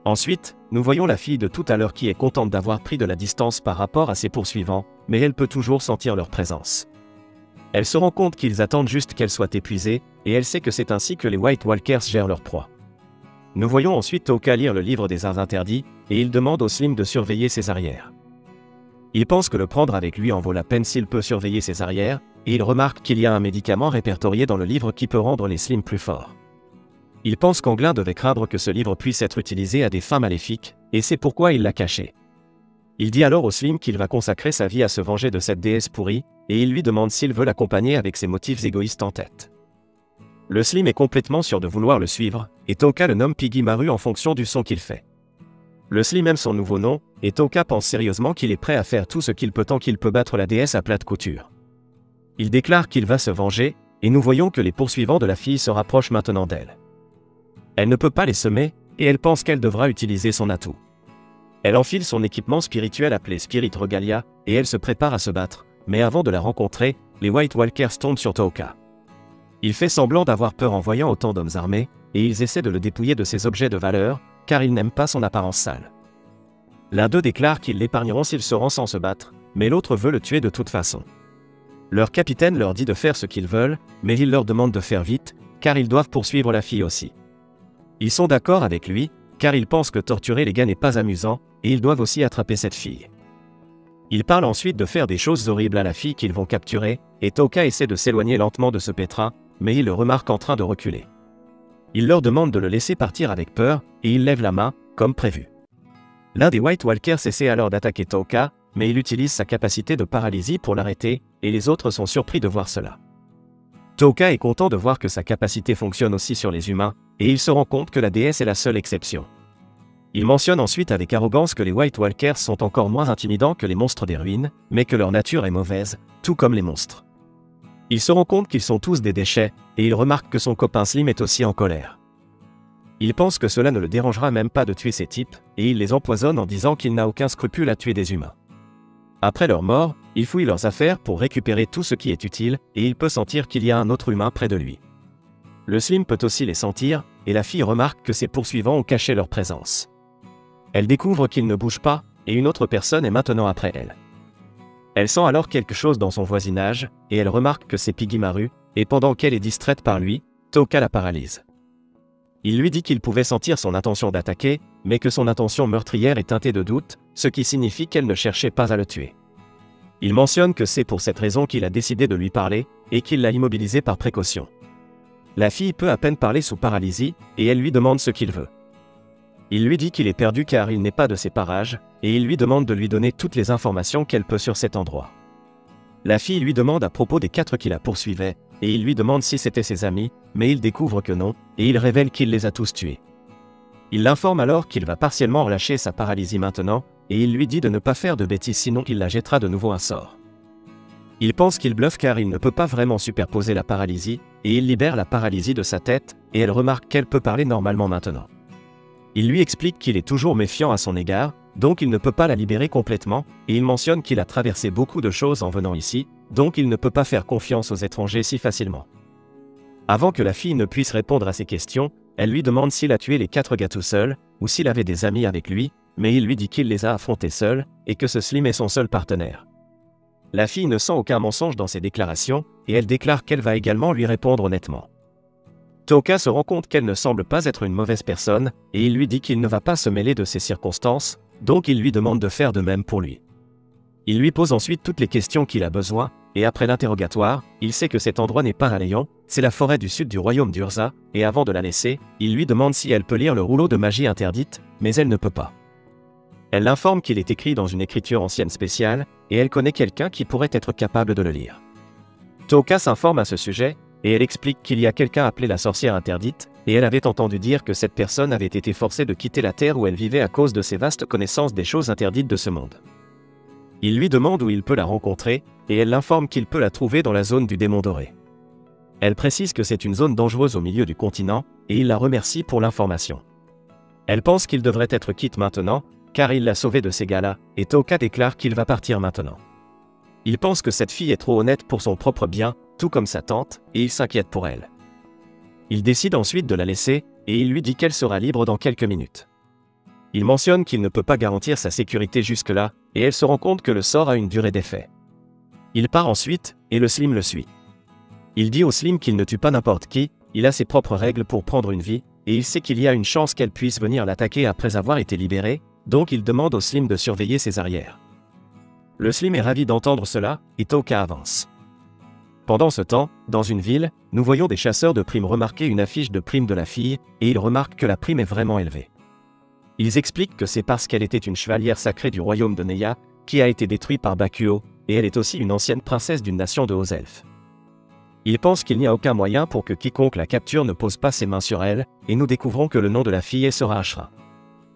Ensuite, nous voyons la fille de tout à l'heure qui est contente d'avoir pris de la distance par rapport à ses poursuivants, mais elle peut toujours sentir leur présence. Elle se rend compte qu'ils attendent juste qu'elle soit épuisée, et elle sait que c'est ainsi que les White Walkers gèrent leur proie. Nous voyons ensuite Toka lire le livre des arts interdits, et il demande au slim de surveiller ses arrières. Il pense que le prendre avec lui en vaut la peine s'il peut surveiller ses arrières, et il remarque qu'il y a un médicament répertorié dans le livre qui peut rendre les slims plus forts. Il pense qu'Anglin devait craindre que ce livre puisse être utilisé à des fins maléfiques, et c'est pourquoi il l'a caché. Il dit alors au slim qu'il va consacrer sa vie à se venger de cette déesse pourrie, et il lui demande s'il veut l'accompagner avec ses motifs égoïstes en tête. Le slim est complètement sûr de vouloir le suivre, et Toka le nomme Piggy Maru en fonction du son qu'il fait. Le slim aime son nouveau nom, et Toka pense sérieusement qu'il est prêt à faire tout ce qu'il peut tant qu'il peut battre la déesse à plate couture. Il déclare qu'il va se venger, et nous voyons que les poursuivants de la fille se rapprochent maintenant d'elle. Elle ne peut pas les semer, et elle pense qu'elle devra utiliser son atout. Elle enfile son équipement spirituel appelé Spirit Regalia, et elle se prépare à se battre, mais avant de la rencontrer, les White Walkers tombent sur Toka. Il fait semblant d'avoir peur en voyant autant d'hommes armés, et ils essaient de le dépouiller de ses objets de valeur, car ils n'aiment pas son apparence sale. L'un d'eux déclare qu'ils l'épargneront s'il se rend sans se battre, mais l'autre veut le tuer de toute façon. Leur capitaine leur dit de faire ce qu'ils veulent, mais il leur demande de faire vite, car ils doivent poursuivre la fille aussi. Ils sont d'accord avec lui, car ils pensent que torturer les gars n'est pas amusant, et ils doivent aussi attraper cette fille. Ils parlent ensuite de faire des choses horribles à la fille qu'ils vont capturer, et Toka essaie de s'éloigner lentement de ce pétrin, mais il le remarque en train de reculer. Il leur demande de le laisser partir avec peur, et il lève la main, comme prévu. L'un des White Walkers essaie alors d'attaquer Toka, mais il utilise sa capacité de paralysie pour l'arrêter, et les autres sont surpris de voir cela. Toka est content de voir que sa capacité fonctionne aussi sur les humains, et il se rend compte que la déesse est la seule exception. Il mentionne ensuite avec arrogance que les White Walkers sont encore moins intimidants que les monstres des ruines, mais que leur nature est mauvaise, tout comme les monstres. Il se rend compte qu'ils sont tous des déchets, et il remarque que son copain Slim est aussi en colère. Il pense que cela ne le dérangera même pas de tuer ces types, et il les empoisonne en disant qu'il n'a aucun scrupule à tuer des humains. Après leur mort, il fouille leurs affaires pour récupérer tout ce qui est utile, et il peut sentir qu'il y a un autre humain près de lui. Le Slim peut aussi les sentir, et la fille remarque que ses poursuivants ont caché leur présence. Elle découvre qu'ils ne bougent pas, et une autre personne est maintenant après elle. Elle sent alors quelque chose dans son voisinage, et elle remarque que c'est Piggy Maru, et pendant qu'elle est distraite par lui, Toka la paralyse. Il lui dit qu'il pouvait sentir son intention d'attaquer, mais que son intention meurtrière est teintée de doute, ce qui signifie qu'elle ne cherchait pas à le tuer. Il mentionne que c'est pour cette raison qu'il a décidé de lui parler, et qu'il l'a immobilisé par précaution. La fille peut à peine parler sous paralysie, et elle lui demande ce qu'il veut. Il lui dit qu'il est perdu car il n'est pas de ces parages, et il lui demande de lui donner toutes les informations qu'elle peut sur cet endroit. La fille lui demande à propos des 4 qui la poursuivaient, et il lui demande si c'étaient ses amis, mais il découvre que non, et il révèle qu'il les a tous tués. Il l'informe alors qu'il va partiellement relâcher sa paralysie maintenant, et il lui dit de ne pas faire de bêtises sinon il la jettera de nouveau un sort. Il pense qu'il bluffe car il ne peut pas vraiment superposer la paralysie, et il libère la paralysie de sa tête, et elle remarque qu'elle peut parler normalement maintenant. Il lui explique qu'il est toujours méfiant à son égard, donc il ne peut pas la libérer complètement, et il mentionne qu'il a traversé beaucoup de choses en venant ici, donc il ne peut pas faire confiance aux étrangers si facilement. Avant que la fille ne puisse répondre à ses questions, elle lui demande s'il a tué les 4 gars tout seul, ou s'il avait des amis avec lui, mais il lui dit qu'il les a affrontés seul, et que ce Slim est son seul partenaire. La fille ne sent aucun mensonge dans ses déclarations, et elle déclare qu'elle va également lui répondre honnêtement. Toka se rend compte qu'elle ne semble pas être une mauvaise personne, et il lui dit qu'il ne va pas se mêler de ses circonstances, donc il lui demande de faire de même pour lui. Il lui pose ensuite toutes les questions qu'il a besoin, et après l'interrogatoire, il sait que cet endroit n'est pas à Léon, c'est la forêt du sud du royaume d'Urza, et avant de la laisser, il lui demande si elle peut lire le rouleau de magie interdite, mais elle ne peut pas. Elle l'informe qu'il est écrit dans une écriture ancienne spéciale, et elle connaît quelqu'un qui pourrait être capable de le lire. Toka s'informe à ce sujet, et elle explique qu'il y a quelqu'un appelé la sorcière interdite, et elle avait entendu dire que cette personne avait été forcée de quitter la terre où elle vivait à cause de ses vastes connaissances des choses interdites de ce monde. Il lui demande où il peut la rencontrer, et elle l'informe qu'il peut la trouver dans la zone du démon doré. Elle précise que c'est une zone dangereuse au milieu du continent, et il la remercie pour l'information. Elle pense qu'il devrait être quitte maintenant, car il l'a sauvée de ces gars-là, et Toka déclare qu'il va partir maintenant. Il pense que cette fille est trop honnête pour son propre bien, tout comme sa tante, et il s'inquiète pour elle. Il décide ensuite de la laisser, et il lui dit qu'elle sera libre dans quelques minutes. Il mentionne qu'il ne peut pas garantir sa sécurité jusque-là, et elle se rend compte que le sort a une durée d'effet. Il part ensuite, et le Slim le suit. Il dit au Slim qu'il ne tue pas n'importe qui, il a ses propres règles pour prendre une vie, et il sait qu'il y a une chance qu'elle puisse venir l'attaquer après avoir été libérée, donc il demande au Slim de surveiller ses arrières. Le Slim est ravi d'entendre cela, et Toka avance. Pendant ce temps, dans une ville, nous voyons des chasseurs de primes remarquer une affiche de prime de la fille, et ils remarquent que la prime est vraiment élevée. Ils expliquent que c'est parce qu'elle était une chevalière sacrée du royaume de Neya, qui a été détruit par Bakuo, et elle est aussi une ancienne princesse d'une nation de hauts elfes. Ils pensent qu'il n'y a aucun moyen pour que quiconque la capture ne pose pas ses mains sur elle, et nous découvrons que le nom de la fille sera Ashra.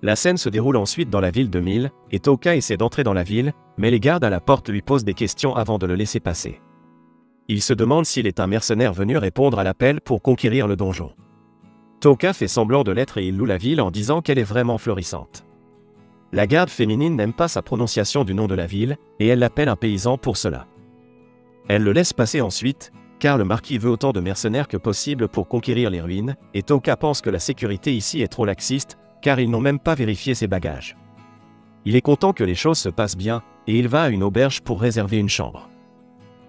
La scène se déroule ensuite dans la ville de Mille, et Toka essaie d'entrer dans la ville, mais les gardes à la porte lui posent des questions avant de le laisser passer. Il se demande s'il est un mercenaire venu répondre à l'appel pour conquérir le donjon. Toka fait semblant de l'être et il loue la ville en disant qu'elle est vraiment florissante. La garde féminine n'aime pas sa prononciation du nom de la ville, et elle l'appelle un paysan pour cela. Elle le laisse passer ensuite, car le marquis veut autant de mercenaires que possible pour conquérir les ruines, et Toka pense que la sécurité ici est trop laxiste, car ils n'ont même pas vérifié ses bagages. Il est content que les choses se passent bien, et il va à une auberge pour réserver une chambre.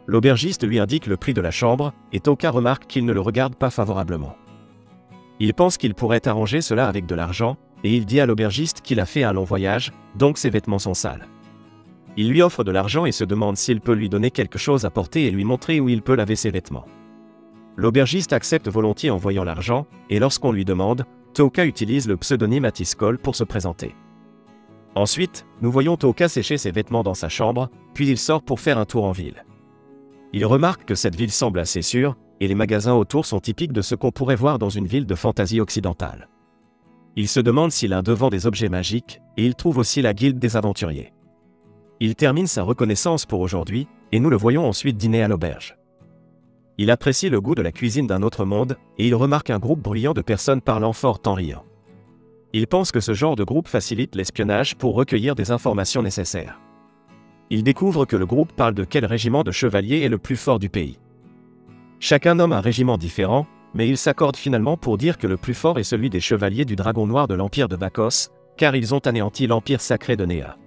L'aubergiste lui indique le prix de la chambre, et Toka remarque qu'il ne le regarde pas favorablement. Il pense qu'il pourrait arranger cela avec de l'argent, et il dit à l'aubergiste qu'il a fait un long voyage, donc ses vêtements sont sales. Il lui offre de l'argent et se demande s'il peut lui donner quelque chose à porter et lui montrer où il peut laver ses vêtements. L'aubergiste accepte volontiers en voyant l'argent, et lorsqu'on lui demande, Toka utilise le pseudonyme Atiskol pour se présenter. Ensuite, nous voyons Toka sécher ses vêtements dans sa chambre, puis il sort pour faire un tour en ville. Il remarque que cette ville semble assez sûre, et les magasins autour sont typiques de ce qu'on pourrait voir dans une ville de fantasy occidentale. Il se demande s'il a devant des objets magiques, et il trouve aussi la guilde des aventuriers. Il termine sa reconnaissance pour aujourd'hui, et nous le voyons ensuite dîner à l'auberge. Il apprécie le goût de la cuisine d'un autre monde, et il remarque un groupe bruyant de personnes parlant fort en riant. Il pense que ce genre de groupe facilite l'espionnage pour recueillir des informations nécessaires. Il découvre que le groupe parle de quel régiment de chevaliers est le plus fort du pays. Chacun nomme un régiment différent, mais ils s'accordent finalement pour dire que le plus fort est celui des chevaliers du dragon noir de l'empire de Bakos, car ils ont anéanti l'empire sacré de Néa.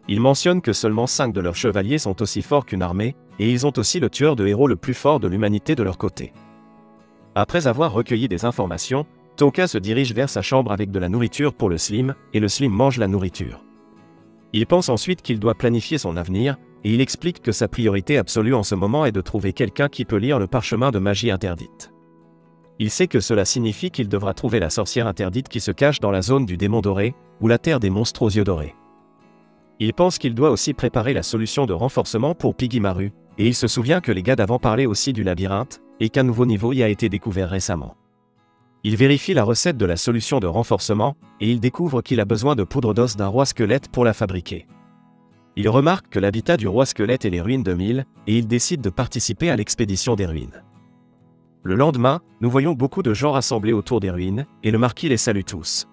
Ils mentionnent que seulement 5 de leurs chevaliers sont aussi forts qu'une armée, et ils ont aussi le tueur de héros le plus fort de l'humanité de leur côté. Après avoir recueilli des informations, Toka se dirige vers sa chambre avec de la nourriture pour le Slim, et le Slim mange la nourriture. Il pense ensuite qu'il doit planifier son avenir, et il explique que sa priorité absolue en ce moment est de trouver quelqu'un qui peut lire le parchemin de magie interdite. Il sait que cela signifie qu'il devra trouver la sorcière interdite qui se cache dans la zone du démon doré, ou la terre des monstres aux yeux dorés. Il pense qu'il doit aussi préparer la solution de renforcement pour Piggymaru, et il se souvient que les gars d'avant parlaient aussi du labyrinthe, et qu'un nouveau niveau y a été découvert récemment. Il vérifie la recette de la solution de renforcement, et il découvre qu'il a besoin de poudre d'os d'un roi squelette pour la fabriquer. Il remarque que l'habitat du roi squelette est les ruines de Mille, et il décide de participer à l'expédition des ruines. Le lendemain, nous voyons beaucoup de gens rassemblés autour des ruines, et le marquis les salue tous.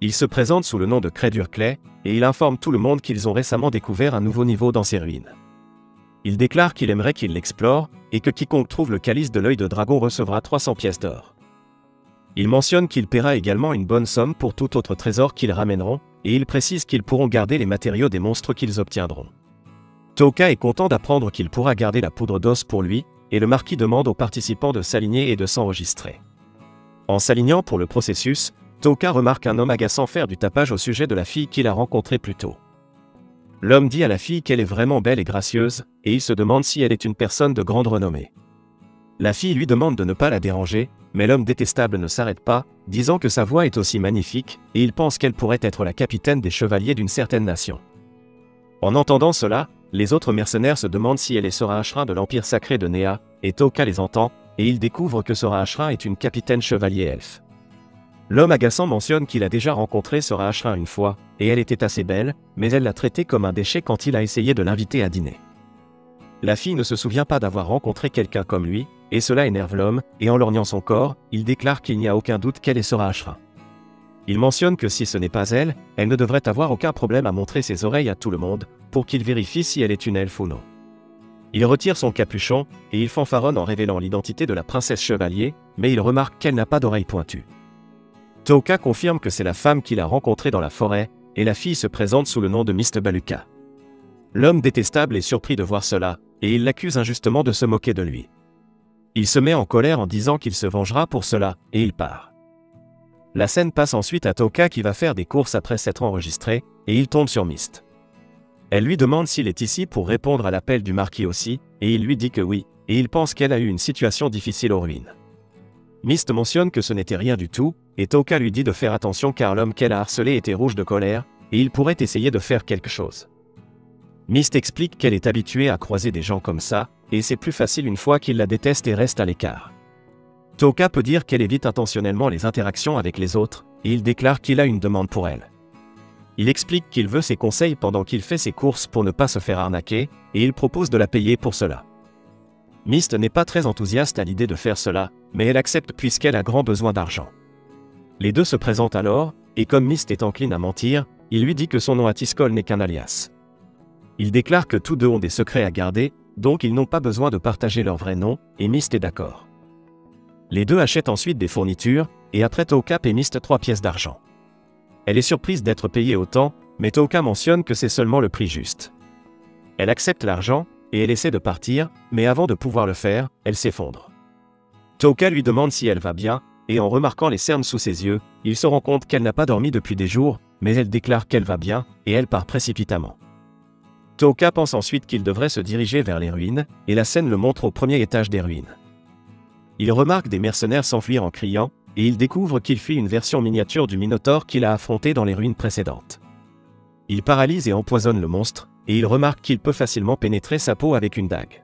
Il se présente sous le nom de Crédurclay, et il informe tout le monde qu'ils ont récemment découvert un nouveau niveau dans ces ruines. Il déclare qu'il aimerait qu'ils l'explorent, et que quiconque trouve le calice de l'œil de dragon recevra 300 pièces d'or. Il mentionne qu'il paiera également une bonne somme pour tout autre trésor qu'ils ramèneront, et il précise qu'ils pourront garder les matériaux des monstres qu'ils obtiendront. Touka est content d'apprendre qu'il pourra garder la poudre d'os pour lui, et le marquis demande aux participants de s'aligner et de s'enregistrer. En s'alignant pour le processus, Touka remarque un homme agaçant faire du tapage au sujet de la fille qu'il a rencontrée plus tôt. L'homme dit à la fille qu'elle est vraiment belle et gracieuse, et il se demande si elle est une personne de grande renommée. La fille lui demande de ne pas la déranger, mais l'homme détestable ne s'arrête pas, disant que sa voix est aussi magnifique, et il pense qu'elle pourrait être la capitaine des chevaliers d'une certaine nation. En entendant cela, les autres mercenaires se demandent si elle est Sora Ashra de l'Empire sacré de Néa, et Touka les entend, et il découvre que Sora Ashra est une capitaine chevalier elfe. L'homme agaçant mentionne qu'il a déjà rencontré Sora Ashra une fois, et elle était assez belle, mais elle l'a traité comme un déchet quand il a essayé de l'inviter à dîner. La fille ne se souvient pas d'avoir rencontré quelqu'un comme lui, et cela énerve l'homme, et en lorgnant son corps, il déclare qu'il n'y a aucun doute qu'elle est Sora Ashra. Il mentionne que si ce n'est pas elle, elle ne devrait avoir aucun problème à montrer ses oreilles à tout le monde, pour qu'il vérifie si elle est une elfe ou non. Il retire son capuchon, et il fanfaronne en révélant l'identité de la princesse chevalier, mais il remarque qu'elle n'a pas d'oreilles pointues. Touka confirme que c'est la femme qu'il a rencontrée dans la forêt, et la fille se présente sous le nom de Mist Baluka. L'homme détestable est surpris de voir cela, et il l'accuse injustement de se moquer de lui. Il se met en colère en disant qu'il se vengera pour cela, et il part. La scène passe ensuite à Touka qui va faire des courses après s'être enregistré, et il tombe sur Mist. Elle lui demande s'il est ici pour répondre à l'appel du marquis aussi, et il lui dit que oui, et il pense qu'elle a eu une situation difficile aux ruines. Mist mentionne que ce n'était rien du tout, et Touka lui dit de faire attention car l'homme qu'elle a harcelé était rouge de colère, et il pourrait essayer de faire quelque chose. Mist explique qu'elle est habituée à croiser des gens comme ça, et c'est plus facile une fois qu'il la déteste et reste à l'écart. Touka peut dire qu'elle évite intentionnellement les interactions avec les autres, et il déclare qu'il a une demande pour elle. Il explique qu'il veut ses conseils pendant qu'il fait ses courses pour ne pas se faire arnaquer, et il propose de la payer pour cela. Mist n'est pas très enthousiaste à l'idée de faire cela, mais elle accepte puisqu'elle a grand besoin d'argent. Les deux se présentent alors, et comme Mist est encline à mentir, il lui dit que son nom à Tiskol n'est qu'un alias. Il déclare que tous deux ont des secrets à garder, donc ils n'ont pas besoin de partager leur vrai nom, et Mist est d'accord. Les deux achètent ensuite des fournitures, et après Touka paie Mist 3 pièces d'argent. Elle est surprise d'être payée autant, mais Touka mentionne que c'est seulement le prix juste. Elle accepte l'argent, et elle essaie de partir, mais avant de pouvoir le faire, elle s'effondre. Touka lui demande si elle va bien, et en remarquant les cernes sous ses yeux, il se rend compte qu'elle n'a pas dormi depuis des jours, mais elle déclare qu'elle va bien, et elle part précipitamment. Touka pense ensuite qu'il devrait se diriger vers les ruines, et la scène le montre au premier étage des ruines. Il remarque des mercenaires s'enfuir en criant, et il découvre qu'il fit une version miniature du Minotaure qu'il a affronté dans les ruines précédentes. Il paralyse et empoisonne le monstre, et il remarque qu'il peut facilement pénétrer sa peau avec une dague.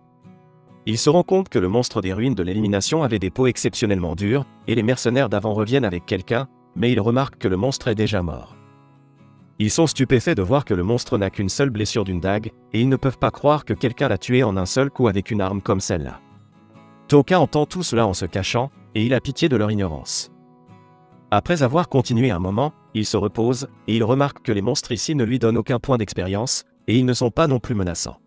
Il se rend compte que le monstre des ruines de l'élimination avait des peaux exceptionnellement dures, et les mercenaires d'avant reviennent avec quelqu'un, mais il remarque que le monstre est déjà mort. Ils sont stupéfaits de voir que le monstre n'a qu'une seule blessure d'une dague, et ils ne peuvent pas croire que quelqu'un l'a tué en un seul coup avec une arme comme celle-là. Touka entend tout cela en se cachant, et il a pitié de leur ignorance. Après avoir continué un moment, il se repose, et il remarque que les monstres ici ne lui donnent aucun point d'expérience, et ils ne sont pas non plus menaçants.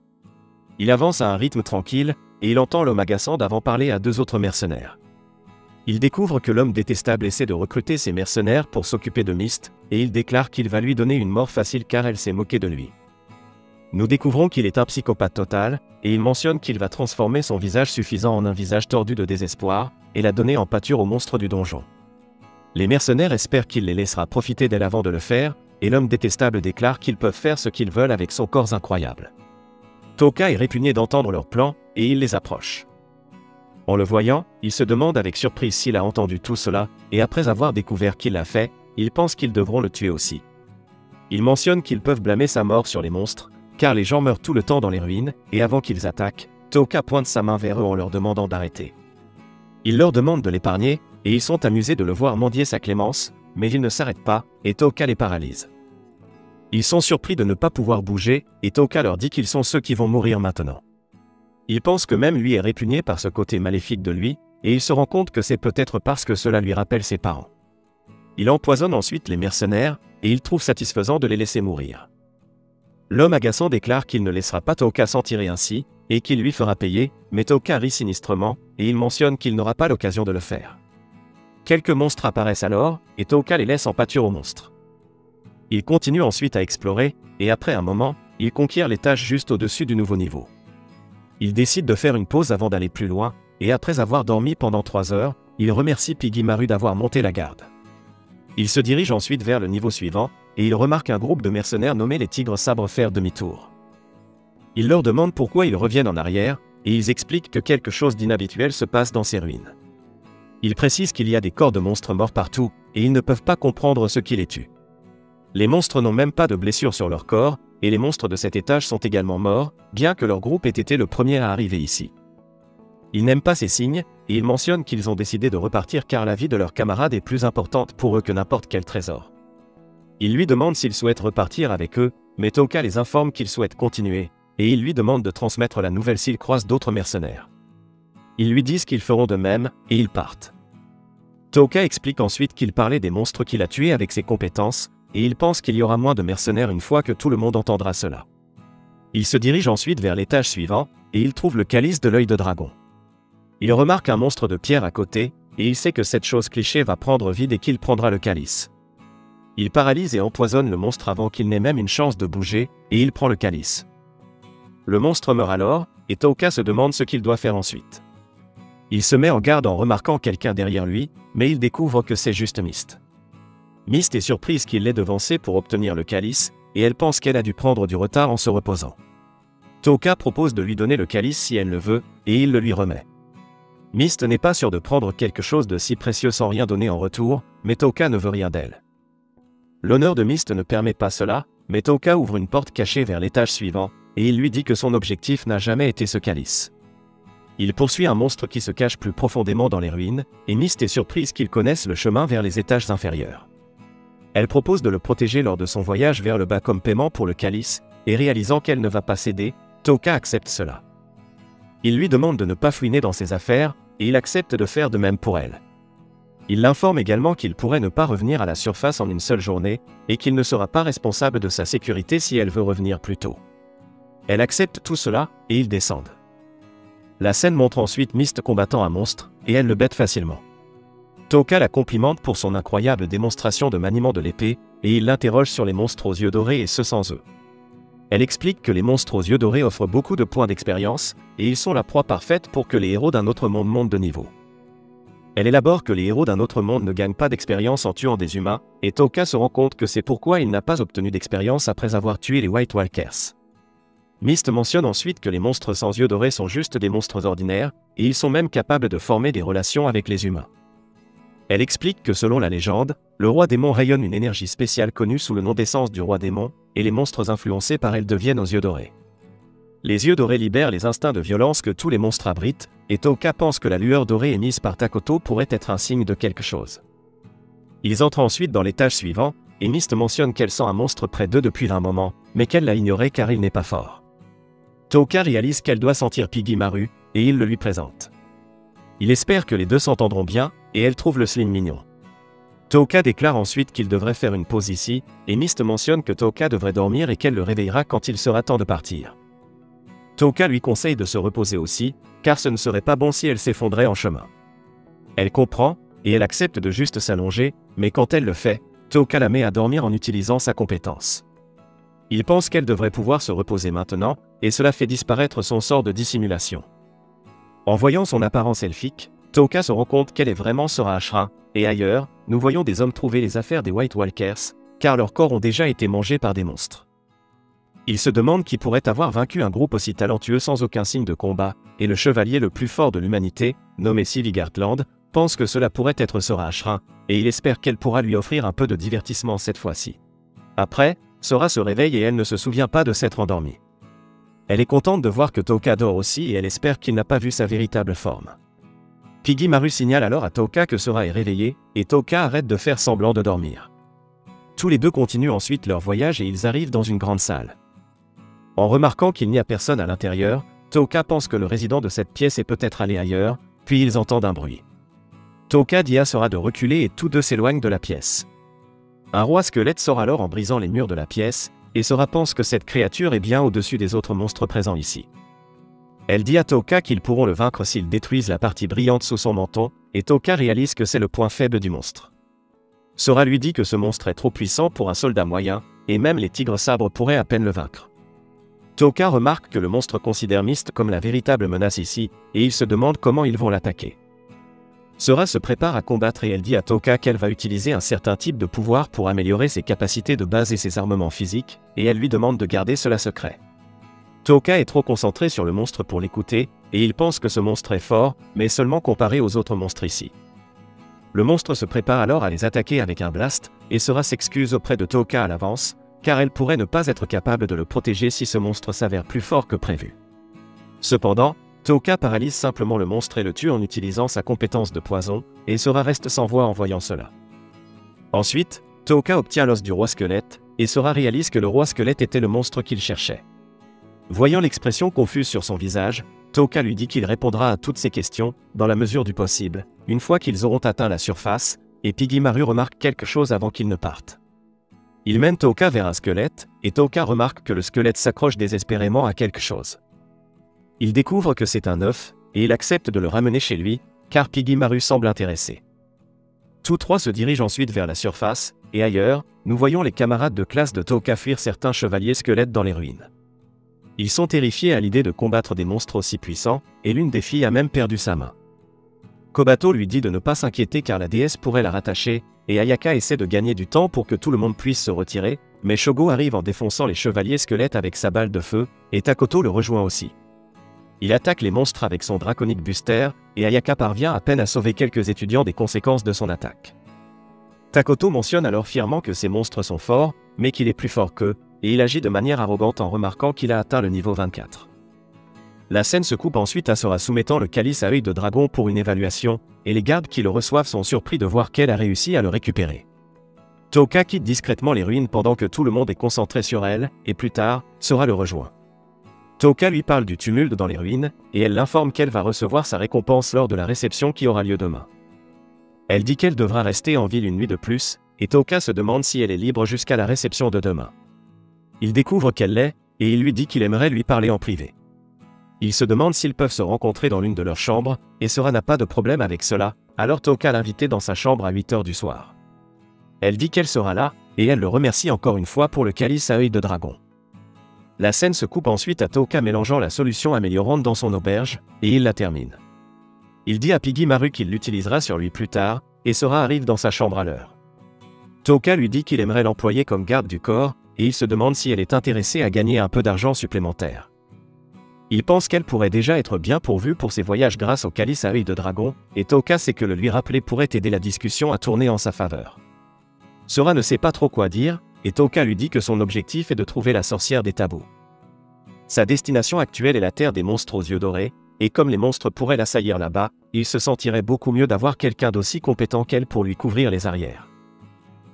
Il avance à un rythme tranquille, et il entend l'homme agaçant d'avant parler à deux autres mercenaires. Il découvre que l'homme détestable essaie de recruter ses mercenaires pour s'occuper de Mist, et il déclare qu'il va lui donner une mort facile car elle s'est moquée de lui. Nous découvrons qu'il est un psychopathe total, et il mentionne qu'il va transformer son visage suffisant en un visage tordu de désespoir, et la donner en pâture aux monstres du donjon. Les mercenaires espèrent qu'il les laissera profiter d'elle avant de le faire, et l'homme détestable déclare qu'ils peuvent faire ce qu'ils veulent avec son corps incroyable. Touka est répugné d'entendre leur plan, et il les approche. En le voyant, il se demande avec surprise s'il a entendu tout cela, et après avoir découvert qu'il l'a fait, il pense qu'ils devront le tuer aussi. Il mentionne qu'ils peuvent blâmer sa mort sur les monstres, car les gens meurent tout le temps dans les ruines, et avant qu'ils attaquent, Toka pointe sa main vers eux en leur demandant d'arrêter. Il leur demande de l'épargner, et ils sont amusés de le voir mendier sa clémence, mais il ne s'arrête pas, et Toka les paralyse. Ils sont surpris de ne pas pouvoir bouger, et Toka leur dit qu'ils sont ceux qui vont mourir maintenant. Il pense que même lui est répugné par ce côté maléfique de lui, et il se rend compte que c'est peut-être parce que cela lui rappelle ses parents. Il empoisonne ensuite les mercenaires, et il trouve satisfaisant de les laisser mourir. L'homme agaçant déclare qu'il ne laissera pas Toka s'en tirer ainsi, et qu'il lui fera payer, mais Toka rit sinistrement, et il mentionne qu'il n'aura pas l'occasion de le faire. Quelques monstres apparaissent alors, et Toka les laisse en pâture aux monstres. Il continue ensuite à explorer, et après un moment, il conquiert l'étage juste au-dessus du nouveau niveau. Il décide de faire une pause avant d'aller plus loin, et après avoir dormi pendant 3 heures, il remercie Piggy-Maru d'avoir monté la garde. Il se dirige ensuite vers le niveau suivant, et il remarque un groupe de mercenaires nommés les Tigres Sabres faire demi-tour. Il leur demande pourquoi ils reviennent en arrière, et ils expliquent que quelque chose d'inhabituel se passe dans ces ruines. Ils précisent qu'il y a des corps de monstres morts partout, et ils ne peuvent pas comprendre ce qui les tue. Les monstres n'ont même pas de blessures sur leur corps, et les monstres de cet étage sont également morts, bien que leur groupe ait été le premier à arriver ici. Ils n'aiment pas ces signes, et ils mentionnent qu'ils ont décidé de repartir car la vie de leur camarade est plus importante pour eux que n'importe quel trésor. Ils lui demandent s'ils souhaitent repartir avec eux, mais Toka les informe qu'ils souhaitent continuer, et ils lui demandent de transmettre la nouvelle s'ils croisent d'autres mercenaires. Ils lui disent qu'ils feront de même, et ils partent. Toka explique ensuite qu'il parlait des monstres qu'il a tués avec ses compétences, et il pense qu'il y aura moins de mercenaires une fois que tout le monde entendra cela. Il se dirige ensuite vers l'étage suivant, et il trouve le calice de l'œil de dragon. Il remarque un monstre de pierre à côté, et il sait que cette chose cliché va prendre vie dès qu'il prendra le calice. Il paralyse et empoisonne le monstre avant qu'il n'ait même une chance de bouger, et il prend le calice. Le monstre meurt alors, et Toka se demande ce qu'il doit faire ensuite. Il se met en garde en remarquant quelqu'un derrière lui, mais il découvre que c'est juste Mist. Mist est surprise qu'il l'ait devancée pour obtenir le calice, et elle pense qu'elle a dû prendre du retard en se reposant. Toka propose de lui donner le calice si elle le veut, et il le lui remet. Mist n'est pas sûr de prendre quelque chose de si précieux sans rien donner en retour, mais Toka ne veut rien d'elle. L'honneur de Mist ne permet pas cela, mais Toka ouvre une porte cachée vers l'étage suivant, et il lui dit que son objectif n'a jamais été ce calice. Il poursuit un monstre qui se cache plus profondément dans les ruines, et Mist est surprise qu'il connaisse le chemin vers les étages inférieurs. Elle propose de le protéger lors de son voyage vers le bas comme paiement pour le calice, et réalisant qu'elle ne va pas céder, Toka accepte cela. Il lui demande de ne pas fouiner dans ses affaires, et il accepte de faire de même pour elle. Il l'informe également qu'il pourrait ne pas revenir à la surface en une seule journée, et qu'il ne sera pas responsable de sa sécurité si elle veut revenir plus tôt. Elle accepte tout cela, et ils descendent. La scène montre ensuite Mist combattant un monstre, et elle le bête facilement. Toka la complimente pour son incroyable démonstration de maniement de l'épée, et il l'interroge sur les monstres aux yeux dorés et ceux sans eux. Elle explique que les monstres aux yeux dorés offrent beaucoup de points d'expérience, et ils sont la proie parfaite pour que les héros d'un autre monde montent de niveau. Elle élabore que les héros d'un autre monde ne gagnent pas d'expérience en tuant des humains, et Toka se rend compte que c'est pourquoi il n'a pas obtenu d'expérience après avoir tué les White Walkers. Mist mentionne ensuite que les monstres sans yeux dorés sont juste des monstres ordinaires, et ils sont même capables de former des relations avec les humains. Elle explique que selon la légende, le roi démon rayonne une énergie spéciale connue sous le nom d'essence du roi démon, et les monstres influencés par elle deviennent aux yeux dorés. Les yeux dorés libèrent les instincts de violence que tous les monstres abritent, et Toka pense que la lueur dorée émise par Takoto pourrait être un signe de quelque chose. Ils entrent ensuite dans l'étage suivant, et Mist mentionne qu'elle sent un monstre près d'eux depuis un moment, mais qu'elle l'a ignoré car il n'est pas fort. Toka réalise qu'elle doit sentir Piggy-Maru, et il le lui présente. Il espère que les deux s'entendront bien, et elle trouve le slim mignon. Toka déclare ensuite qu'il devrait faire une pause ici, et Mist mentionne que Toka devrait dormir et qu'elle le réveillera quand il sera temps de partir. Toka lui conseille de se reposer aussi, car ce ne serait pas bon si elle s'effondrait en chemin. Elle comprend, et elle accepte de juste s'allonger, mais quand elle le fait, Toka la met à dormir en utilisant sa compétence. Il pense qu'elle devrait pouvoir se reposer maintenant, et cela fait disparaître son sort de dissimulation. En voyant son apparence elfique, Toka se rend compte qu'elle est vraiment Sora Ashra, et ailleurs, nous voyons des hommes trouver les affaires des White Walkers, car leurs corps ont déjà été mangés par des monstres. Il se demande qui pourrait avoir vaincu un groupe aussi talentueux sans aucun signe de combat, et le chevalier le plus fort de l'humanité, nommé Sylvigartland, pense que cela pourrait être Sora Ashrin, et il espère qu'elle pourra lui offrir un peu de divertissement cette fois-ci. Après, Sora se réveille et elle ne se souvient pas de s'être endormie. Elle est contente de voir que Tooka dort aussi et elle espère qu'il n'a pas vu sa véritable forme. Piggy Maru signale alors à Tooka que Sora est réveillé, et Tooka arrête de faire semblant de dormir. Tous les deux continuent ensuite leur voyage et ils arrivent dans une grande salle. En remarquant qu'il n'y a personne à l'intérieur, Tooka pense que le résident de cette pièce est peut-être allé ailleurs, puis ils entendent un bruit. Tooka dit à Sora de reculer et tous deux s'éloignent de la pièce. Un roi squelette sort alors en brisant les murs de la pièce, et Sora pense que cette créature est bien au-dessus des autres monstres présents ici. Elle dit à Tooka qu'ils pourront le vaincre s'ils détruisent la partie brillante sous son menton, et Tooka réalise que c'est le point faible du monstre. Sora lui dit que ce monstre est trop puissant pour un soldat moyen, et même les tigres sabres pourraient à peine le vaincre. Tooka remarque que le monstre considère Myst comme la véritable menace ici, et il se demande comment ils vont l'attaquer. Sora se prépare à combattre et elle dit à Tooka qu'elle va utiliser un certain type de pouvoir pour améliorer ses capacités de base et ses armements physiques, et elle lui demande de garder cela secret. Tooka est trop concentré sur le monstre pour l'écouter, et il pense que ce monstre est fort, mais seulement comparé aux autres monstres ici. Le monstre se prépare alors à les attaquer avec un blast, et Sora s'excuse auprès de Tooka à l'avance, car elle pourrait ne pas être capable de le protéger si ce monstre s'avère plus fort que prévu. Cependant, Tooka paralyse simplement le monstre et le tue en utilisant sa compétence de poison, et Sora reste sans voix en voyant cela. Ensuite, Tooka obtient l'os du roi squelette, et Sora réalise que le roi squelette était le monstre qu'il cherchait. Voyant l'expression confuse sur son visage, Tooka lui dit qu'il répondra à toutes ses questions, dans la mesure du possible, une fois qu'ils auront atteint la surface, et Piggy Maru remarque quelque chose avant qu'ils ne partent. Il mène Tooka vers un squelette, et Tooka remarque que le squelette s'accroche désespérément à quelque chose. Il découvre que c'est un œuf, et il accepte de le ramener chez lui, car Piggy Maru semble intéressé. Tous trois se dirigent ensuite vers la surface, et ailleurs, nous voyons les camarades de classe de Tooka fuir certains chevaliers squelettes dans les ruines. Ils sont terrifiés à l'idée de combattre des monstres aussi puissants, et l'une des filles a même perdu sa main. Kobato lui dit de ne pas s'inquiéter car la déesse pourrait la rattacher, et Ayaka essaie de gagner du temps pour que tout le monde puisse se retirer, mais Shogo arrive en défonçant les chevaliers squelettes avec sa balle de feu, et Takoto le rejoint aussi. Il attaque les monstres avec son draconic buster, et Ayaka parvient à peine à sauver quelques étudiants des conséquences de son attaque. Takoto mentionne alors fièrement que ces monstres sont forts, mais qu'il est plus fort qu'eux, et il agit de manière arrogante en remarquant qu'il a atteint le niveau 24. La scène se coupe ensuite à Sora soumettant le calice à œil de dragon pour une évaluation, et les gardes qui le reçoivent sont surpris de voir qu'elle a réussi à le récupérer. Tooka quitte discrètement les ruines pendant que tout le monde est concentré sur elle, et plus tard, Sora le rejoint. Tooka lui parle du tumulte dans les ruines, et elle l'informe qu'elle va recevoir sa récompense lors de la réception qui aura lieu demain. Elle dit qu'elle devra rester en ville une nuit de plus, et Tooka se demande si elle est libre jusqu'à la réception de demain. Il découvre qu'elle l'est, et il lui dit qu'il aimerait lui parler en privé. Il se demande s'ils peuvent se rencontrer dans l'une de leurs chambres, et Sora n'a pas de problème avec cela, alors Tooka l'invite dans sa chambre à 8 h du soir. Elle dit qu'elle sera là, et elle le remercie encore une fois pour le calice à œil de dragon. La scène se coupe ensuite à Tooka mélangeant la solution améliorante dans son auberge, et il la termine. Il dit à Piggy Maru qu'il l'utilisera sur lui plus tard, et Sora arrive dans sa chambre à l'heure. Tooka lui dit qu'il aimerait l'employer comme garde du corps, et il se demande si elle est intéressée à gagner un peu d'argent supplémentaire. Il pense qu'elle pourrait déjà être bien pourvue pour ses voyages grâce au calice à œil de dragon, et Tooka sait que le lui rappeler pourrait aider la discussion à tourner en sa faveur. Sora ne sait pas trop quoi dire, et Tooka lui dit que son objectif est de trouver la sorcière des tabous. Sa destination actuelle est la terre des monstres aux yeux dorés, et comme les monstres pourraient l'assaillir là-bas, il se sentirait beaucoup mieux d'avoir quelqu'un d'aussi compétent qu'elle pour lui couvrir les arrières.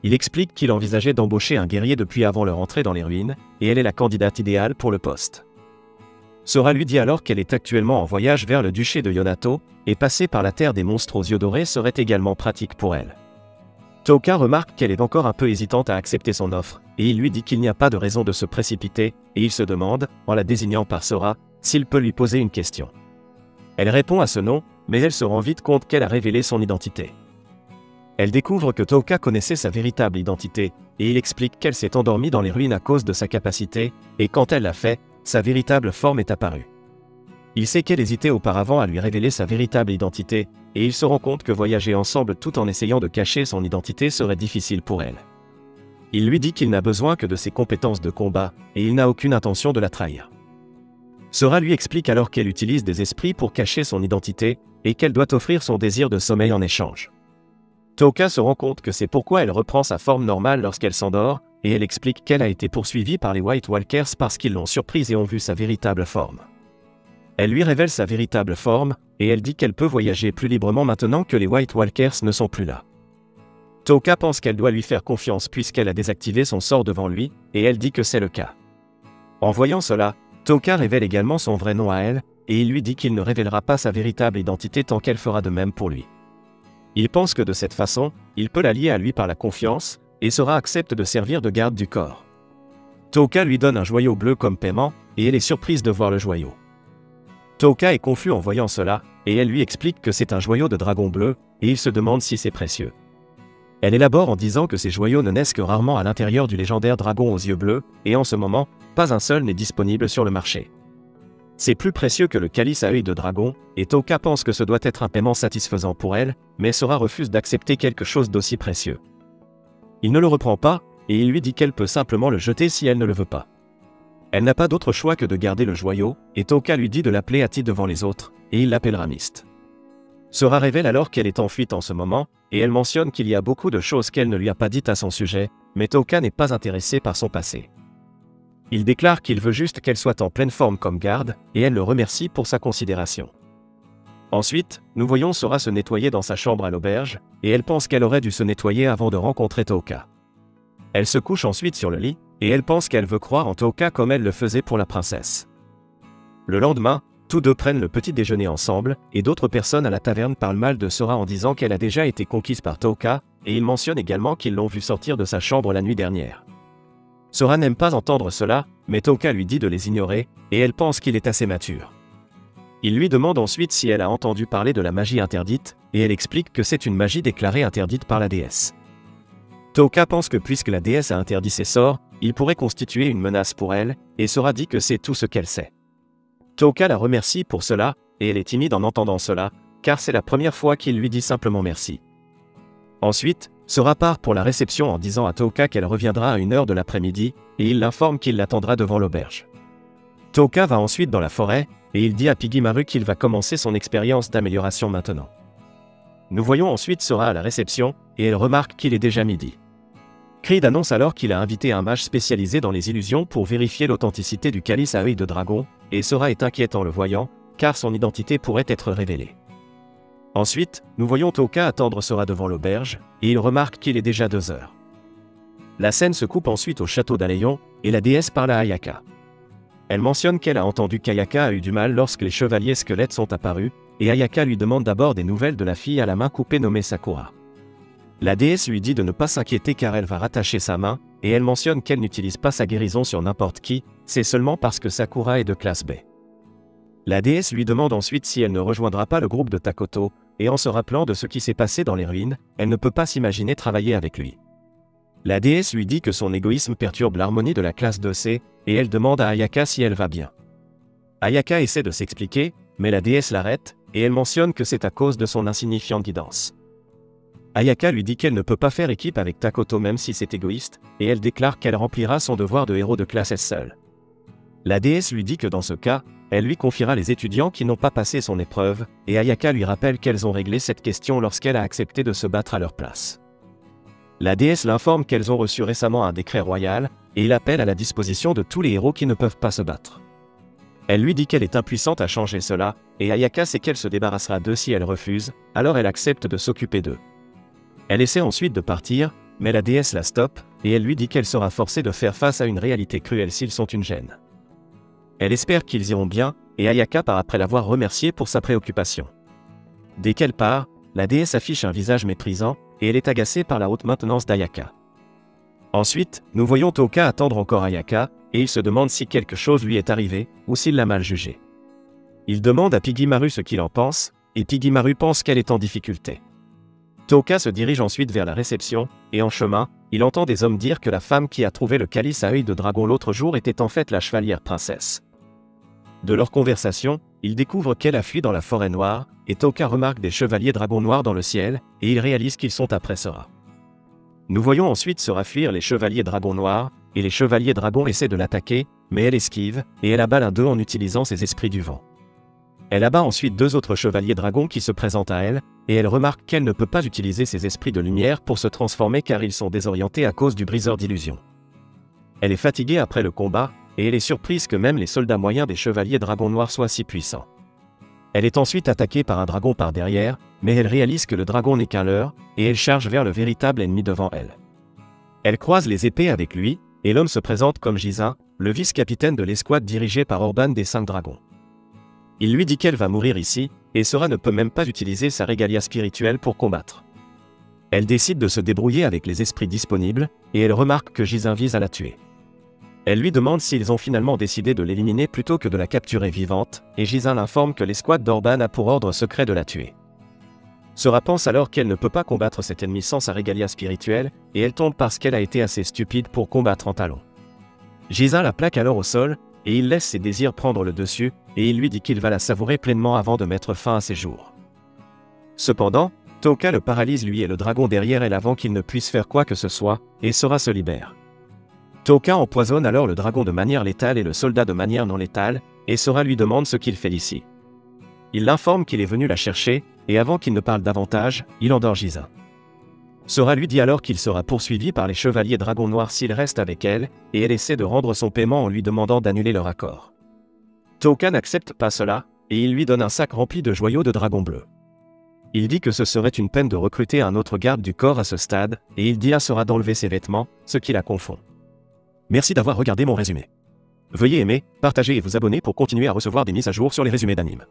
Il explique qu'il envisageait d'embaucher un guerrier depuis avant leur entrée dans les ruines, et elle est la candidate idéale pour le poste. Sora lui dit alors qu'elle est actuellement en voyage vers le duché de Yonato, et passer par la terre des monstres aux yeux dorés serait également pratique pour elle. Tooka remarque qu'elle est encore un peu hésitante à accepter son offre, et il lui dit qu'il n'y a pas de raison de se précipiter, et il se demande, en la désignant par Sora, s'il peut lui poser une question. Elle répond à ce nom, mais elle se rend vite compte qu'elle a révélé son identité. Elle découvre que Tooka connaissait sa véritable identité, et il explique qu'elle s'est endormie dans les ruines à cause de sa capacité, et quand elle l'a fait, sa véritable forme est apparue. Il sait qu'elle hésitait auparavant à lui révéler sa véritable identité, et il se rend compte que voyager ensemble tout en essayant de cacher son identité serait difficile pour elle. Il lui dit qu'il n'a besoin que de ses compétences de combat, et il n'a aucune intention de la trahir. Sora lui explique alors qu'elle utilise des esprits pour cacher son identité, et qu'elle doit offrir son désir de sommeil en échange. Tooka se rend compte que c'est pourquoi elle reprend sa forme normale lorsqu'elle s'endort, et elle explique qu'elle a été poursuivie par les White Walkers parce qu'ils l'ont surprise et ont vu sa véritable forme. Elle lui révèle sa véritable forme, et elle dit qu'elle peut voyager plus librement maintenant que les White Walkers ne sont plus là. Tooka pense qu'elle doit lui faire confiance puisqu'elle a désactivé son sort devant lui, et elle dit que c'est le cas. En voyant cela, Tooka révèle également son vrai nom à elle, et il lui dit qu'il ne révélera pas sa véritable identité tant qu'elle fera de même pour lui. Il pense que de cette façon, il peut la lier à lui par la confiance, et Sora accepte de servir de garde du corps. Tooka lui donne un joyau bleu comme paiement, et elle est surprise de voir le joyau. Tooka est confus en voyant cela, et elle lui explique que c'est un joyau de dragon bleu, et il se demande si c'est précieux. Elle élabore en disant que ces joyaux ne naissent que rarement à l'intérieur du légendaire dragon aux yeux bleus, et en ce moment, pas un seul n'est disponible sur le marché. C'est plus précieux que le calice à œil de dragon, et Tooka pense que ce doit être un paiement satisfaisant pour elle, mais Sora refuse d'accepter quelque chose d'aussi précieux. Il ne le reprend pas, et il lui dit qu'elle peut simplement le jeter si elle ne le veut pas. Elle n'a pas d'autre choix que de garder le joyau, et Tooka lui dit de l'appeler Ati devant les autres, et il l'appellera Mist. Sora révèle alors qu'elle est en fuite en ce moment, et elle mentionne qu'il y a beaucoup de choses qu'elle ne lui a pas dites à son sujet, mais Tooka n'est pas intéressé par son passé. Il déclare qu'il veut juste qu'elle soit en pleine forme comme garde, et elle le remercie pour sa considération. Ensuite, nous voyons Sora se nettoyer dans sa chambre à l'auberge, et elle pense qu'elle aurait dû se nettoyer avant de rencontrer Tooka. Elle se couche ensuite sur le lit, et elle pense qu'elle veut croire en Tooka comme elle le faisait pour la princesse. Le lendemain, tous deux prennent le petit déjeuner ensemble, et d'autres personnes à la taverne parlent mal de Sora en disant qu'elle a déjà été conquise par Tooka, et ils mentionnent également qu'ils l'ont vue sortir de sa chambre la nuit dernière. Sora n'aime pas entendre cela, mais Tooka lui dit de les ignorer, et elle pense qu'il est assez mature. Il lui demande ensuite si elle a entendu parler de la magie interdite, et elle explique que c'est une magie déclarée interdite par la déesse. Tooka pense que puisque la déesse a interdit ses sorts, il pourrait constituer une menace pour elle, et Sora dit que c'est tout ce qu'elle sait. Tooka la remercie pour cela, et elle est timide en entendant cela, car c'est la première fois qu'il lui dit simplement merci. Ensuite, Sora part pour la réception en disant à Tooka qu'elle reviendra à 1h de l'après-midi, et il l'informe qu'il l'attendra devant l'auberge. Tooka va ensuite dans la forêt, et il dit à Pigimaru qu'il va commencer son expérience d'amélioration maintenant. Nous voyons ensuite Sora à la réception, et elle remarque qu'il est déjà midi. Creed annonce alors qu'il a invité un mage spécialisé dans les illusions pour vérifier l'authenticité du calice à œil de dragon, et Sora est inquiète en le voyant, car son identité pourrait être révélée. Ensuite, nous voyons Tooka attendre Sora devant l'auberge, et il remarque qu'il est déjà 2h. La scène se coupe ensuite au château d'Aléon, et la déesse parle à Ayaka. Elle mentionne qu'elle a entendu qu'Ayaka a eu du mal lorsque les chevaliers squelettes sont apparus, et Ayaka lui demande d'abord des nouvelles de la fille à la main coupée nommée Sakura. La déesse lui dit de ne pas s'inquiéter car elle va rattacher sa main, et elle mentionne qu'elle n'utilise pas sa guérison sur n'importe qui, c'est seulement parce que Sakura est de classe B. La déesse lui demande ensuite si elle ne rejoindra pas le groupe de Takoto, et en se rappelant de ce qui s'est passé dans les ruines, elle ne peut pas s'imaginer travailler avec lui. La déesse lui dit que son égoïsme perturbe l'harmonie de la classe 2C, et elle demande à Ayaka si elle va bien. Ayaka essaie de s'expliquer, mais la déesse l'arrête, et elle mentionne que c'est à cause de son insignifiante guidance. Ayaka lui dit qu'elle ne peut pas faire équipe avec Takoto même si c'est égoïste, et elle déclare qu'elle remplira son devoir de héros de classe S seule. La déesse lui dit que dans ce cas, elle lui confiera les étudiants qui n'ont pas passé son épreuve, et Ayaka lui rappelle qu'elles ont réglé cette question lorsqu'elle a accepté de se battre à leur place. La déesse l'informe qu'elles ont reçu récemment un décret royal, et il appelle à la disposition de tous les héros qui ne peuvent pas se battre. Elle lui dit qu'elle est impuissante à changer cela, et Ayaka sait qu'elle se débarrassera d'eux si elle refuse, alors elle accepte de s'occuper d'eux. Elle essaie ensuite de partir, mais la déesse la stoppe, et elle lui dit qu'elle sera forcée de faire face à une réalité cruelle s'ils sont une gêne. Elle espère qu'ils iront bien, et Ayaka part après l'avoir remerciée pour sa préoccupation. Dès qu'elle part, la déesse affiche un visage méprisant, et elle est agacée par la haute maintenance d'Ayaka. Ensuite, nous voyons Tooka attendre encore Ayaka, et il se demande si quelque chose lui est arrivé, ou s'il l'a mal jugée. Il demande à Pigimaru ce qu'il en pense, et Pigimaru pense qu'elle est en difficulté. Tooka se dirige ensuite vers la réception, et en chemin, il entend des hommes dire que la femme qui a trouvé le calice à œil de dragon l'autre jour était en fait la chevalière princesse. De leur conversation, il découvre qu'elle a fui dans la forêt noire, et Tooka remarque des chevaliers dragons noirs dans le ciel, et il réalise qu'ils sont après Sora. Nous voyons ensuite Sora fuir les chevaliers dragons noirs, et les chevaliers dragons essaient de l'attaquer, mais elle esquive, et elle abat l'un d'eux en utilisant ses esprits du vent. Elle abat ensuite 2 autres chevaliers dragons qui se présentent à elle, et elle remarque qu'elle ne peut pas utiliser ses esprits de lumière pour se transformer car ils sont désorientés à cause du briseur d'illusions. Elle est fatiguée après le combat, et elle est surprise que même les soldats moyens des chevaliers dragons noirs soient si puissants. Elle est ensuite attaquée par un dragon par derrière, mais elle réalise que le dragon n'est qu'un leurre, et elle charge vers le véritable ennemi devant elle. Elle croise les épées avec lui, et l'homme se présente comme Gisin, le vice-capitaine de l'escouade dirigée par Orban des 5 dragons. Il lui dit qu'elle va mourir ici, et Sora ne peut même pas utiliser sa régalia spirituelle pour combattre. Elle décide de se débrouiller avec les esprits disponibles, et elle remarque que Gisin vise à la tuer. Elle lui demande s'ils ont finalement décidé de l'éliminer plutôt que de la capturer vivante, et Gisin l'informe que l'escouade d'Orban a pour ordre secret de la tuer. Sora pense alors qu'elle ne peut pas combattre cet ennemi sans sa régalia spirituelle, et elle tombe parce qu'elle a été assez stupide pour combattre en talons. Gisin la plaque alors au sol, et il laisse ses désirs prendre le dessus, et il lui dit qu'il va la savourer pleinement avant de mettre fin à ses jours. Cependant, Toka le paralyse lui et le dragon derrière elle avant qu'il ne puisse faire quoi que ce soit, et Sora se libère. Toka empoisonne alors le dragon de manière létale et le soldat de manière non létale, et Sora lui demande ce qu'il fait ici. Il l'informe qu'il est venu la chercher, et avant qu'il ne parle davantage, il endort Gisin. Sora lui dit alors qu'il sera poursuivi par les chevaliers dragons noirs s'il reste avec elle, et elle essaie de rendre son paiement en lui demandant d'annuler leur accord. Toka n'accepte pas cela, et il lui donne un sac rempli de joyaux de dragon bleu. Il dit que ce serait une peine de recruter un autre garde du corps à ce stade, et il dit à Sora d'enlever ses vêtements, ce qui la confond. Merci d'avoir regardé mon résumé. Veuillez aimer, partager et vous abonner pour continuer à recevoir des mises à jour sur les résumés d'anime.